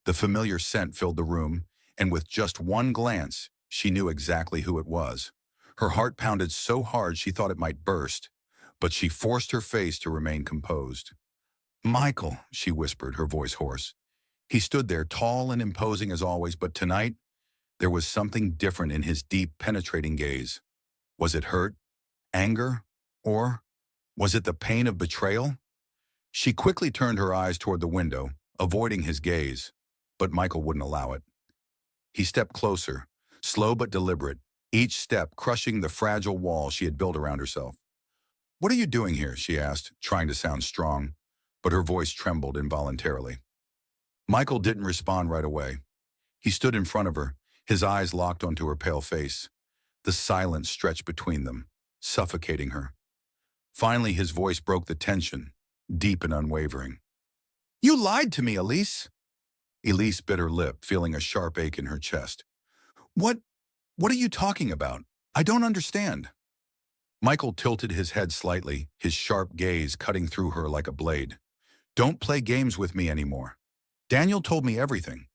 [SPEAKER 1] The familiar scent filled the room, and with just one glance, she knew exactly who it was. Her heart pounded so hard she thought it might burst, but she forced her face to remain composed. "Michael," she whispered, her voice hoarse. He stood there, tall and imposing as always, but tonight, there was something different in his deep, penetrating gaze. Was it hurt? Anger? Or was it the pain of betrayal? She quickly turned her eyes toward the window, avoiding his gaze, but Michael wouldn't allow it. He stepped closer, slow but deliberate, each step crushing the fragile wall she had built around herself. "What are you doing here?" she asked, trying to sound strong, but her voice trembled involuntarily. Michael didn't respond right away. He stood in front of her, his eyes locked onto her pale face. The silence stretched between them, suffocating her. Finally, his voice broke the tension, deep and unwavering. "You lied to me, Elise." Elise bit her lip, feeling a sharp ache in her chest. What are you talking about? I don't understand." Michael tilted his head slightly, his sharp gaze cutting through her like a blade. Don't play games with me anymore. Daniel told me everything.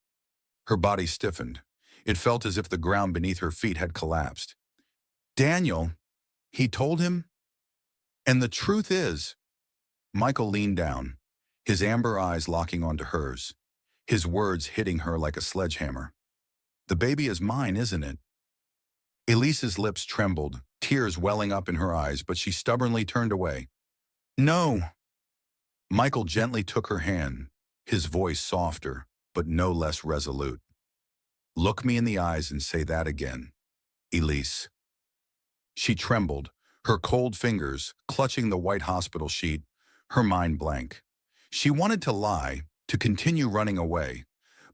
[SPEAKER 1] Her body stiffened. It felt as if the ground beneath her feet had collapsed. Daniel, he told him? And the truth is, Michael leaned down, his amber eyes locking onto hers, his words hitting her like a sledgehammer. The baby is mine, isn't it? Elise's lips trembled, tears welling up in her eyes, but she stubbornly turned away. No. Michael gently took her hand, his voice softer, but no less resolute. Look me in the eyes and say that again, Elise. She trembled, her cold fingers clutching the white hospital sheet, her mind blank. She wanted to lie, to continue running away,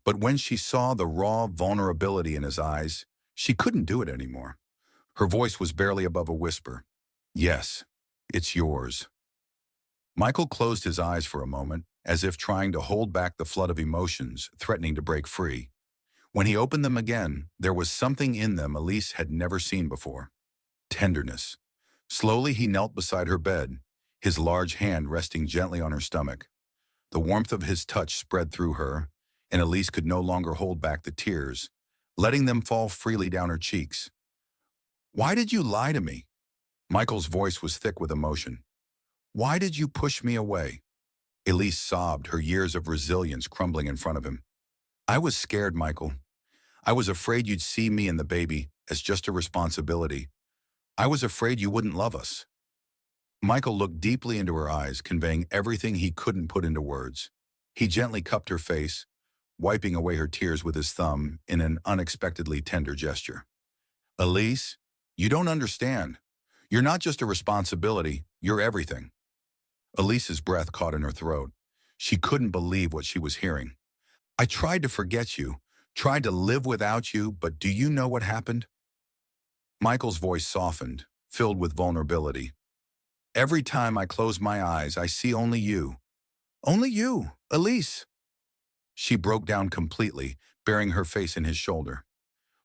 [SPEAKER 1] but when she saw the raw vulnerability in his eyes, she couldn't do it anymore. Her voice was barely above a whisper. Yes, it's yours. Michael closed his eyes for a moment, as if trying to hold back the flood of emotions threatening to break free. When he opened them again, there was something in them Elise had never seen before. Tenderness. Slowly he knelt beside her bed, his large hand resting gently on her stomach. The warmth of his touch spread through her, and Elise could no longer hold back the tears, letting them fall freely down her cheeks. Why did you lie to me? Michael's voice was thick with emotion. Why did you push me away? Elise sobbed, her years of resilience crumbling in front of him. I was scared, Michael. I was afraid you'd see me and the baby as just a responsibility. I was afraid you wouldn't love us. Michael looked deeply into her eyes, conveying everything he couldn't put into words. He gently cupped her face, wiping away her tears with his thumb in an unexpectedly tender gesture. Elise, you don't understand. You're not just a responsibility, you're everything. Elise's breath caught in her throat. She couldn't believe what she was hearing. I tried to forget you, tried to live without you, but do you know what happened? Michael's voice softened, filled with vulnerability. Every time I close my eyes, I see only you. Only you, Elise. She broke down completely, burying her face in his shoulder.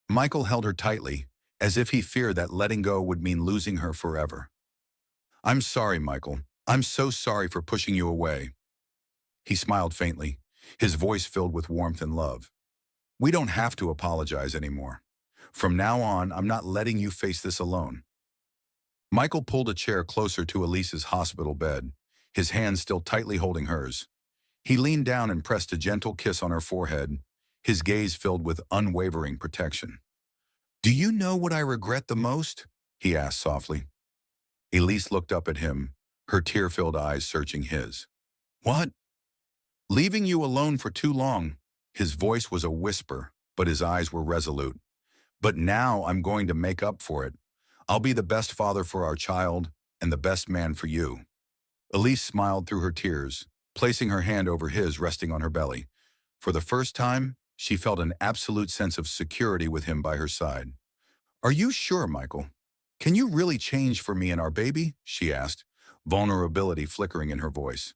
[SPEAKER 1] Michael held her tightly, as if he feared that letting go would mean losing her forever. I'm sorry, Michael. I'm so sorry for pushing you away. He smiled faintly, his voice filled with warmth and love. We don't have to apologize anymore. From now on, I'm not letting you face this alone. Michael pulled a chair closer to Elise's hospital bed, his hand still tightly holding hers. He leaned down and pressed a gentle kiss on her forehead, his gaze filled with unwavering protection. Do you know what I regret the most? He asked softly. Elise looked up at him, her tear-filled eyes searching his. What? Leaving you alone for too long. His voice was a whisper, but his eyes were resolute. But now I'm going to make up for it. I'll be the best father for our child and the best man for you. Elise smiled through her tears, placing her hand over his resting on her belly. For the first time, she felt an absolute sense of security with him by her side. Are you sure, Michael? Can you really change for me and our baby? She asked, vulnerability flickering in her voice.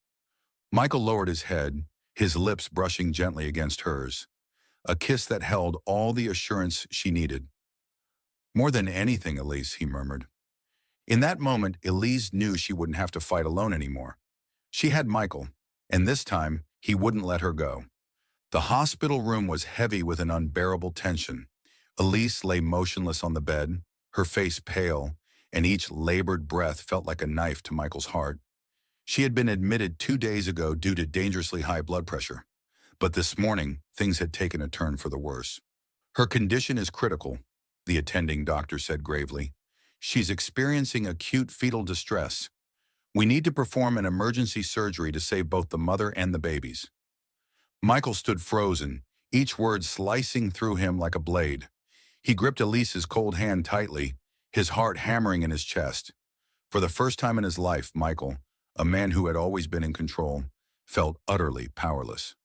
[SPEAKER 1] Michael lowered his head, his lips brushing gently against hers. A kiss that held all the assurance she needed. More than anything, Elise, he murmured. In that moment, Elise knew she wouldn't have to fight alone anymore. She had Michael, and this time, he wouldn't let her go. The hospital room was heavy with an unbearable tension. Elise lay motionless on the bed, her face pale, and each labored breath felt like a knife to Michael's heart. She had been admitted 2 days ago due to dangerously high blood pressure, but this morning, things had taken a turn for the worse. Her condition is critical, the attending doctor said gravely. She's experiencing acute fetal distress. We need to perform an emergency surgery to save both the mother and the babies. Michael stood frozen, each word slicing through him like a blade. He gripped Elise's cold hand tightly, his heart hammering in his chest. For the first time in his life, Michael, a man who had always been in control, felt utterly powerless.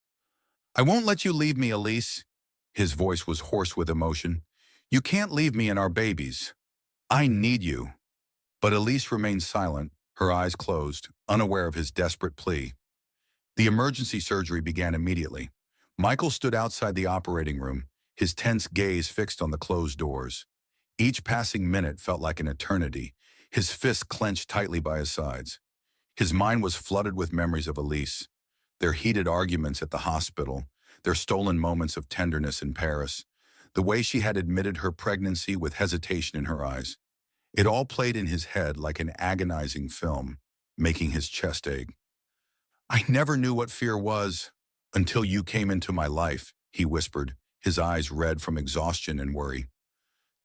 [SPEAKER 1] I won't let you leave me, Elise. His voice was hoarse with emotion. You can't leave me and our babies. I need you. But Elise remained silent, her eyes closed, unaware of his desperate plea. The emergency surgery began immediately. Michael stood outside the operating room, his tense gaze fixed on the closed doors. Each passing minute felt like an eternity, his fists clenched tightly by his sides. His mind was flooded with memories of Elise, their heated arguments at the hospital, their stolen moments of tenderness in Paris, the way she had admitted her pregnancy with hesitation in her eyes. It all played in his head like an agonizing film, making his chest ache. I never knew what fear was until you came into my life, he whispered, his eyes red from exhaustion and worry.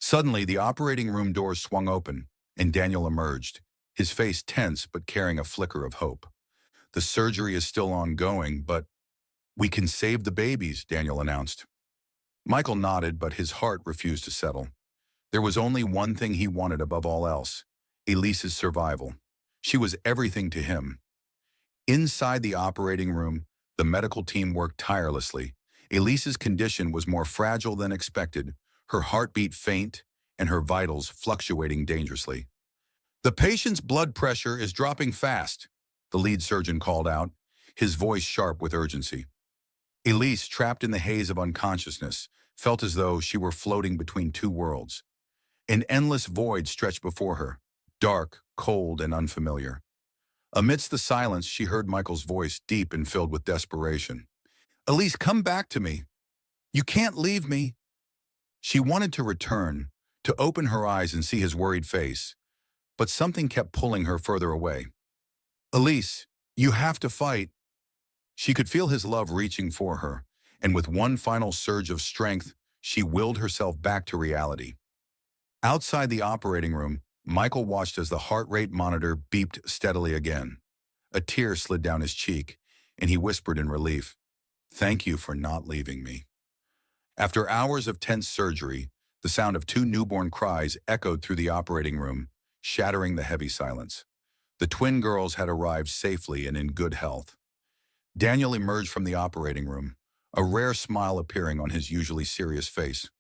[SPEAKER 1] Suddenly, the operating room doors swung open, and Daniel emerged, his face tense but carrying a flicker of hope. The surgery is still ongoing, but we can save the babies, Daniel announced. Michael nodded, but his heart refused to settle. There was only one thing he wanted above all else, Elise's survival. She was everything to him. Inside the operating room, the medical team worked tirelessly. Elise's condition was more fragile than expected, her heartbeat faint and her vitals fluctuating dangerously. The patient's blood pressure is dropping fast, the lead surgeon called out, his voice sharp with urgency. Elise, trapped in the haze of unconsciousness, felt as though she were floating between two worlds. An endless void stretched before her, dark, cold, and unfamiliar. Amidst the silence, she heard Michael's voice, deep and filled with desperation. Elise, come back to me. You can't leave me. She wanted to return, to open her eyes and see his worried face, but something kept pulling her further away. Elise, you have to fight. She could feel his love reaching for her, and with one final surge of strength, she willed herself back to reality. Outside the operating room, Michael watched as the heart rate monitor beeped steadily again. A tear slid down his cheek, and he whispered in relief, "Thank you for not leaving me." After hours of tense surgery, the sound of two newborn cries echoed through the operating room, shattering the heavy silence. The twin girls had arrived safely and in good health. Daniel emerged from the operating room, a rare smile appearing on his usually serious face.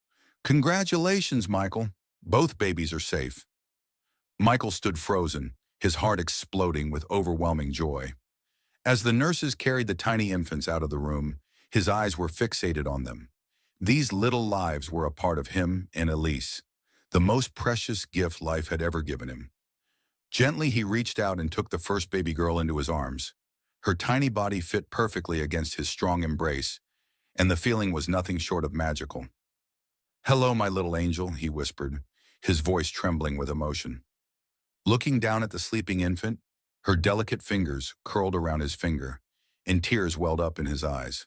[SPEAKER 1] "Congratulations, Michael. Both babies are safe." Michael stood frozen, his heart exploding with overwhelming joy. As the nurses carried the tiny infants out of the room, his eyes were fixated on them. These little lives were a part of him and Elise, the most precious gift life had ever given him. Gently, he reached out and took the first baby girl into his arms. Her tiny body fit perfectly against his strong embrace, and the feeling was nothing short of magical. "Hello, my little angel," he whispered, his voice trembling with emotion. Looking down at the sleeping infant, her delicate fingers curled around his finger, and tears welled up in his eyes.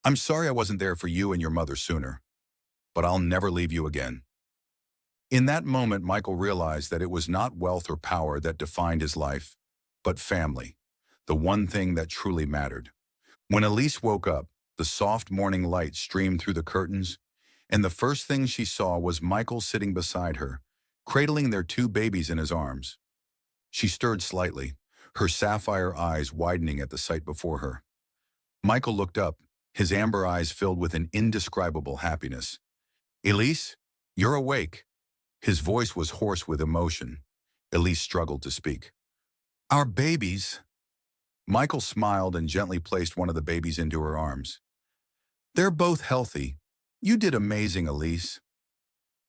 [SPEAKER 1] "I'm sorry I wasn't there for you and your mother sooner, but I'll never leave you again." In that moment, Michael realized that it was not wealth or power that defined his life, but family, the one thing that truly mattered. When Elise woke up, the soft morning light streamed through the curtains, and the first thing she saw was Michael sitting beside her, cradling their two babies in his arms. She stirred slightly, her sapphire eyes widening at the sight before her. Michael looked up, his amber eyes filled with an indescribable happiness. "Elise, you're awake." His voice was hoarse with emotion. Elise struggled to speak. "Our babies." Michael smiled and gently placed one of the babies into her arms. "They're both healthy. You did amazing, Elise."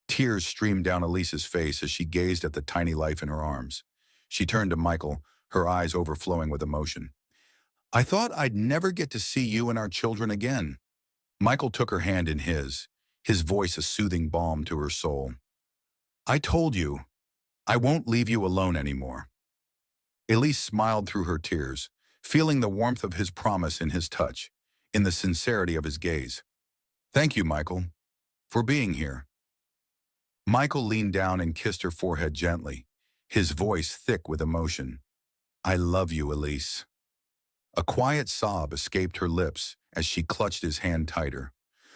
[SPEAKER 1] Tears streamed down Elise's face as she gazed at the tiny life in her arms. She turned to Michael, her eyes overflowing with emotion. "I thought I'd never get to see you and our children again." Michael took her hand in his voice a soothing balm to her soul. "I told you, I won't leave you alone anymore." Elise smiled through her tears, feeling the warmth of his promise in his touch, in the sincerity of his gaze. "Thank you, Michael, for being here." Michael leaned down and kissed her forehead gently, his voice thick with emotion. "I love you, Elise." A quiet sob escaped her lips as she clutched his hand tighter.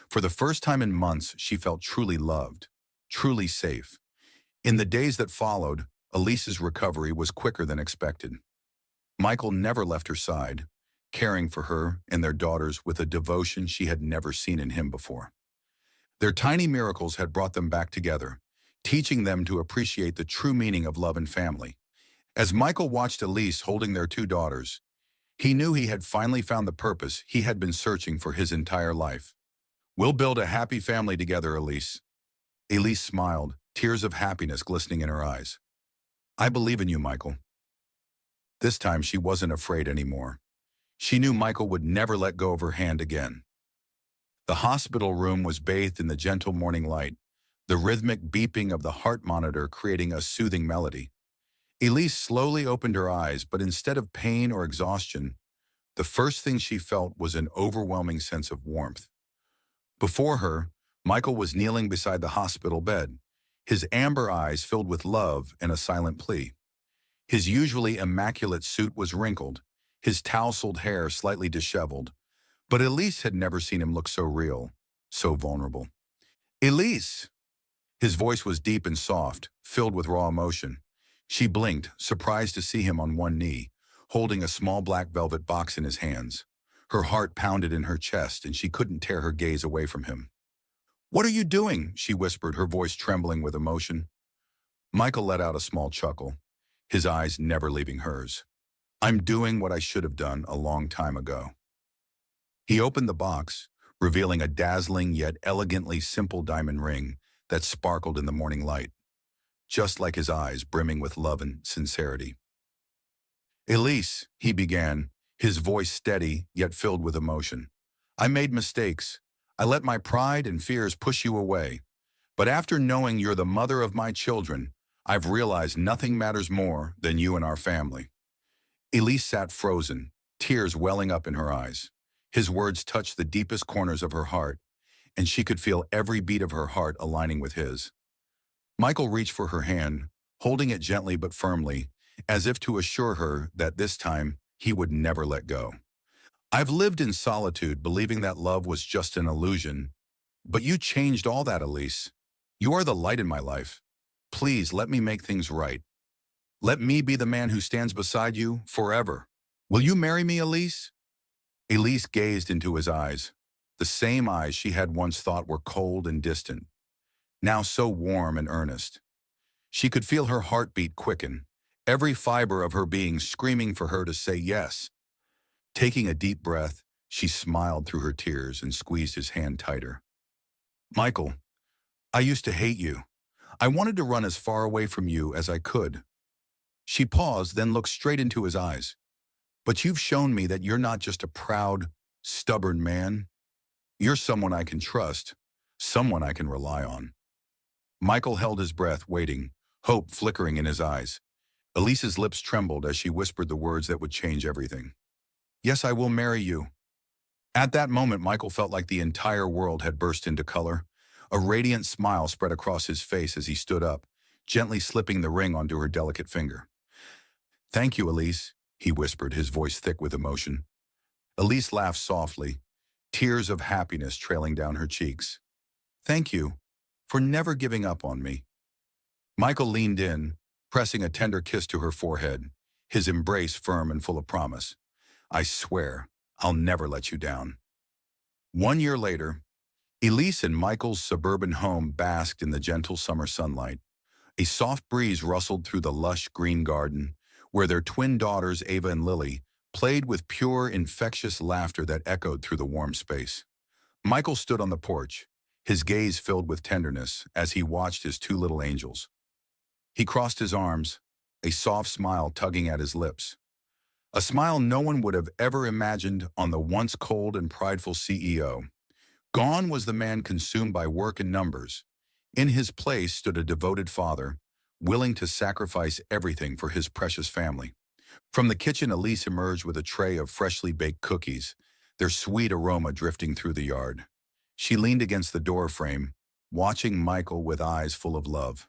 [SPEAKER 1] For the first time in months, she felt truly loved, truly safe. In the days that followed, Elise's recovery was quicker than expected. Michael never left her side, caring for her and their daughters with a devotion she had never seen in him before. Their tiny miracles had brought them back together, teaching them to appreciate the true meaning of love and family. As Michael watched Elise holding their two daughters, he knew he had finally found the purpose he had been searching for his entire life. "We'll build a happy family together, Elise." Elise smiled, tears of happiness glistening in her eyes. I believe in you, Michael. This time she wasn't afraid anymore. She knew Michael would never let go of her hand again. The hospital room was bathed in the gentle morning light, the rhythmic beeping of the heart monitor creating a soothing melody. Elise slowly opened her eyes, but instead of pain or exhaustion, the first thing she felt was an overwhelming sense of warmth. Before her, Michael was kneeling beside the hospital bed, his amber eyes filled with love and a silent plea. His usually immaculate suit was wrinkled, his tousled hair slightly disheveled, but Elise had never seen him look so real, so vulnerable. Elise! His voice was deep and soft, filled with raw emotion. She blinked, surprised to see him on one knee, holding a small black velvet box in his hands. Her heart pounded in her chest, and she couldn't tear her gaze away from him. "What are you doing?" she whispered, her voice trembling with emotion. Michael let out a small chuckle, his eyes never leaving hers. "I'm doing what I should have done a long time ago." He opened the box, revealing a dazzling yet elegantly simple diamond ring that sparkled in the morning light, just like his eyes brimming with love and sincerity. "Elise," he began, his voice steady yet filled with emotion. "I made mistakes. I let my pride and fears push you away. But after knowing you're the mother of my children, I've realized nothing matters more than you and our family." Elise sat frozen, tears welling up in her eyes. His words touched the deepest corners of her heart, and she could feel every beat of her heart aligning with his. Michael reached for her hand, holding it gently but firmly, as if to assure her that this time he would never let go. "I've lived in solitude, believing that love was just an illusion, but you changed all that, Elise. You are the light in my life. Please let me make things right. Let me be the man who stands beside you forever. Will you marry me, Elise?" Elise gazed into his eyes, the same eyes she had once thought were cold and distant, now so warm and earnest. She could feel her heartbeat quicken, every fiber of her being screaming for her to say yes. Taking a deep breath, she smiled through her tears and squeezed his hand tighter. "Michael, I used to hate you. I wanted to run as far away from you as I could." She paused, then looked straight into his eyes. "But you've shown me that you're not just a proud, stubborn man. You're someone I can trust, someone I can rely on." Michael held his breath, waiting, hope flickering in his eyes. Elise's lips trembled as she whispered the words that would change everything. "Yes, I will marry you." At that moment, Michael felt like the entire world had burst into color. A radiant smile spread across his face as he stood up, gently slipping the ring onto her delicate finger. "Thank you, Elise," he whispered, his voice thick with emotion. Elise laughed softly, tears of happiness trailing down her cheeks. "Thank you for never giving up on me." Michael leaned in, pressing a tender kiss to her forehead, his embrace firm and full of promise. "I swear, I'll never let you down." 1 year later, Elise and Michael's suburban home basked in the gentle summer sunlight. A soft breeze rustled through the lush green garden, where their twin daughters, Ava and Lily, played with pure, infectious laughter that echoed through the warm space. Michael stood on the porch, his gaze filled with tenderness as he watched his two little angels. He crossed his arms, a soft smile tugging at his lips. A smile no one would have ever imagined on the once cold and prideful CEO. Gone was the man consumed by work and numbers. In his place stood a devoted father, willing to sacrifice everything for his precious family. From the kitchen, Elise emerged with a tray of freshly baked cookies, their sweet aroma drifting through the yard. She leaned against the door frame, watching Michael with eyes full of love.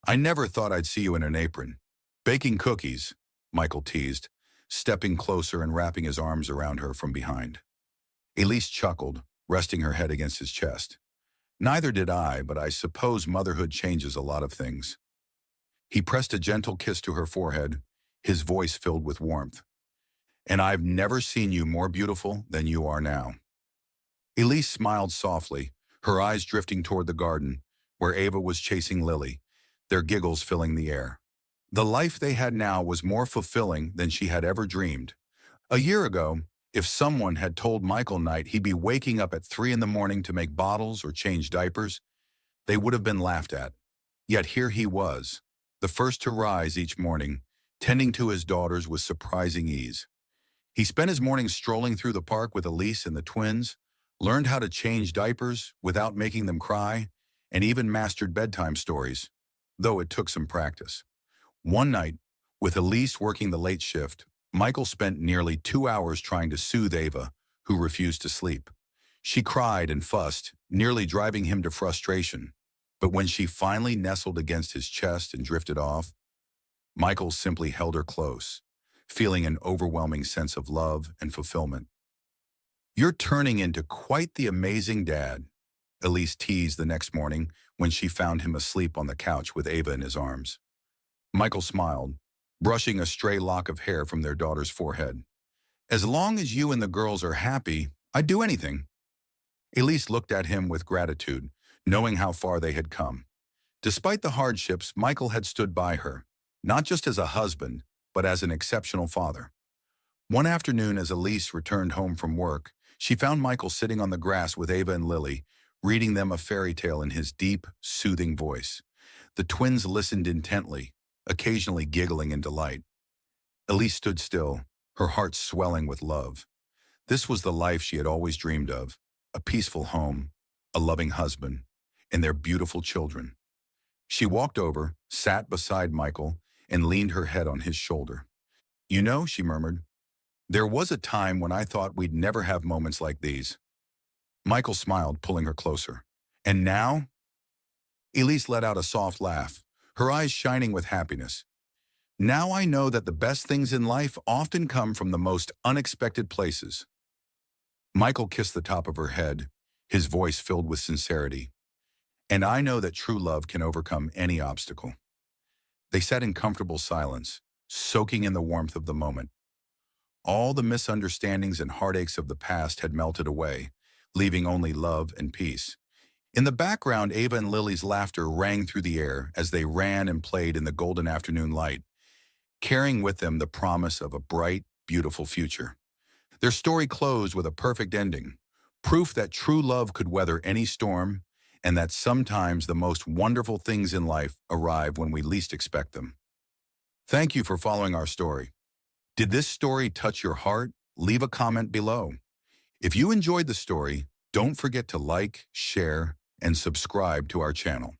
[SPEAKER 1] "I never thought I'd see you in an apron. Baking cookies," Michael teased, stepping closer and wrapping his arms around her from behind. Elise chuckled, resting her head against his chest. "Neither did I, but I suppose motherhood changes a lot of things." He pressed a gentle kiss to her forehead, his voice filled with warmth. "And I've never seen you more beautiful than you are now." Elise smiled softly, her eyes drifting toward the garden, where Ava was chasing Lily, their giggles filling the air. The life they had now was more fulfilling than she had ever dreamed. A year ago, if someone had told Michael Knight he'd be waking up at 3 in the morning to make bottles or change diapers, they would have been laughed at. Yet here he was, the first to rise each morning, tending to his daughters with surprising ease. He spent his mornings strolling through the park with Elise and the twins, learned how to change diapers without making them cry, and even mastered bedtime stories, though it took some practice. One night, with Elise working the late shift, Michael spent nearly 2 hours trying to soothe Ava, who refused to sleep. She cried and fussed, nearly driving him to frustration. But when she finally nestled against his chest and drifted off, Michael simply held her close, feeling an overwhelming sense of love and fulfillment. "You're turning into quite the amazing dad," Elise teased the next morning when she found him asleep on the couch with Ava in his arms. Michael smiled, brushing a stray lock of hair from their daughter's forehead. "As long as you and the girls are happy, I'd do anything." Elise looked at him with gratitude, knowing how far they had come. Despite the hardships, Michael had stood by her, not just as a husband, but as an exceptional father. One afternoon, as Elise returned home from work, she found Michael sitting on the grass with Ava and Lily, reading them a fairy tale in his deep, soothing voice. The twins listened intently, occasionally giggling in delight. Elise stood still, her heart swelling with love. This was the life she had always dreamed of, a peaceful home, a loving husband, and their beautiful children. She walked over, sat beside Michael, and leaned her head on his shoulder. "You know," she murmured, "there was a time when I thought we'd never have moments like these." Michael smiled, pulling her closer. "And now?" Elise let out a soft laugh, her eyes shining with happiness. "Now I know that the best things in life often come from the most unexpected places." Michael kissed the top of her head, his voice filled with sincerity. "And I know that true love can overcome any obstacle." They sat in comfortable silence, soaking in the warmth of the moment. All the misunderstandings and heartaches of the past had melted away, leaving only love and peace. In the background, Ava and Lily's laughter rang through the air as they ran and played in the golden afternoon light, carrying with them the promise of a bright, beautiful future. Their story closed with a perfect ending, proof that true love could weather any storm, and that sometimes the most wonderful things in life arrive when we least expect them. Thank you for following our story. Did this story touch your heart? Leave a comment below. If you enjoyed the story, don't forget to like, share, and subscribe to our channel.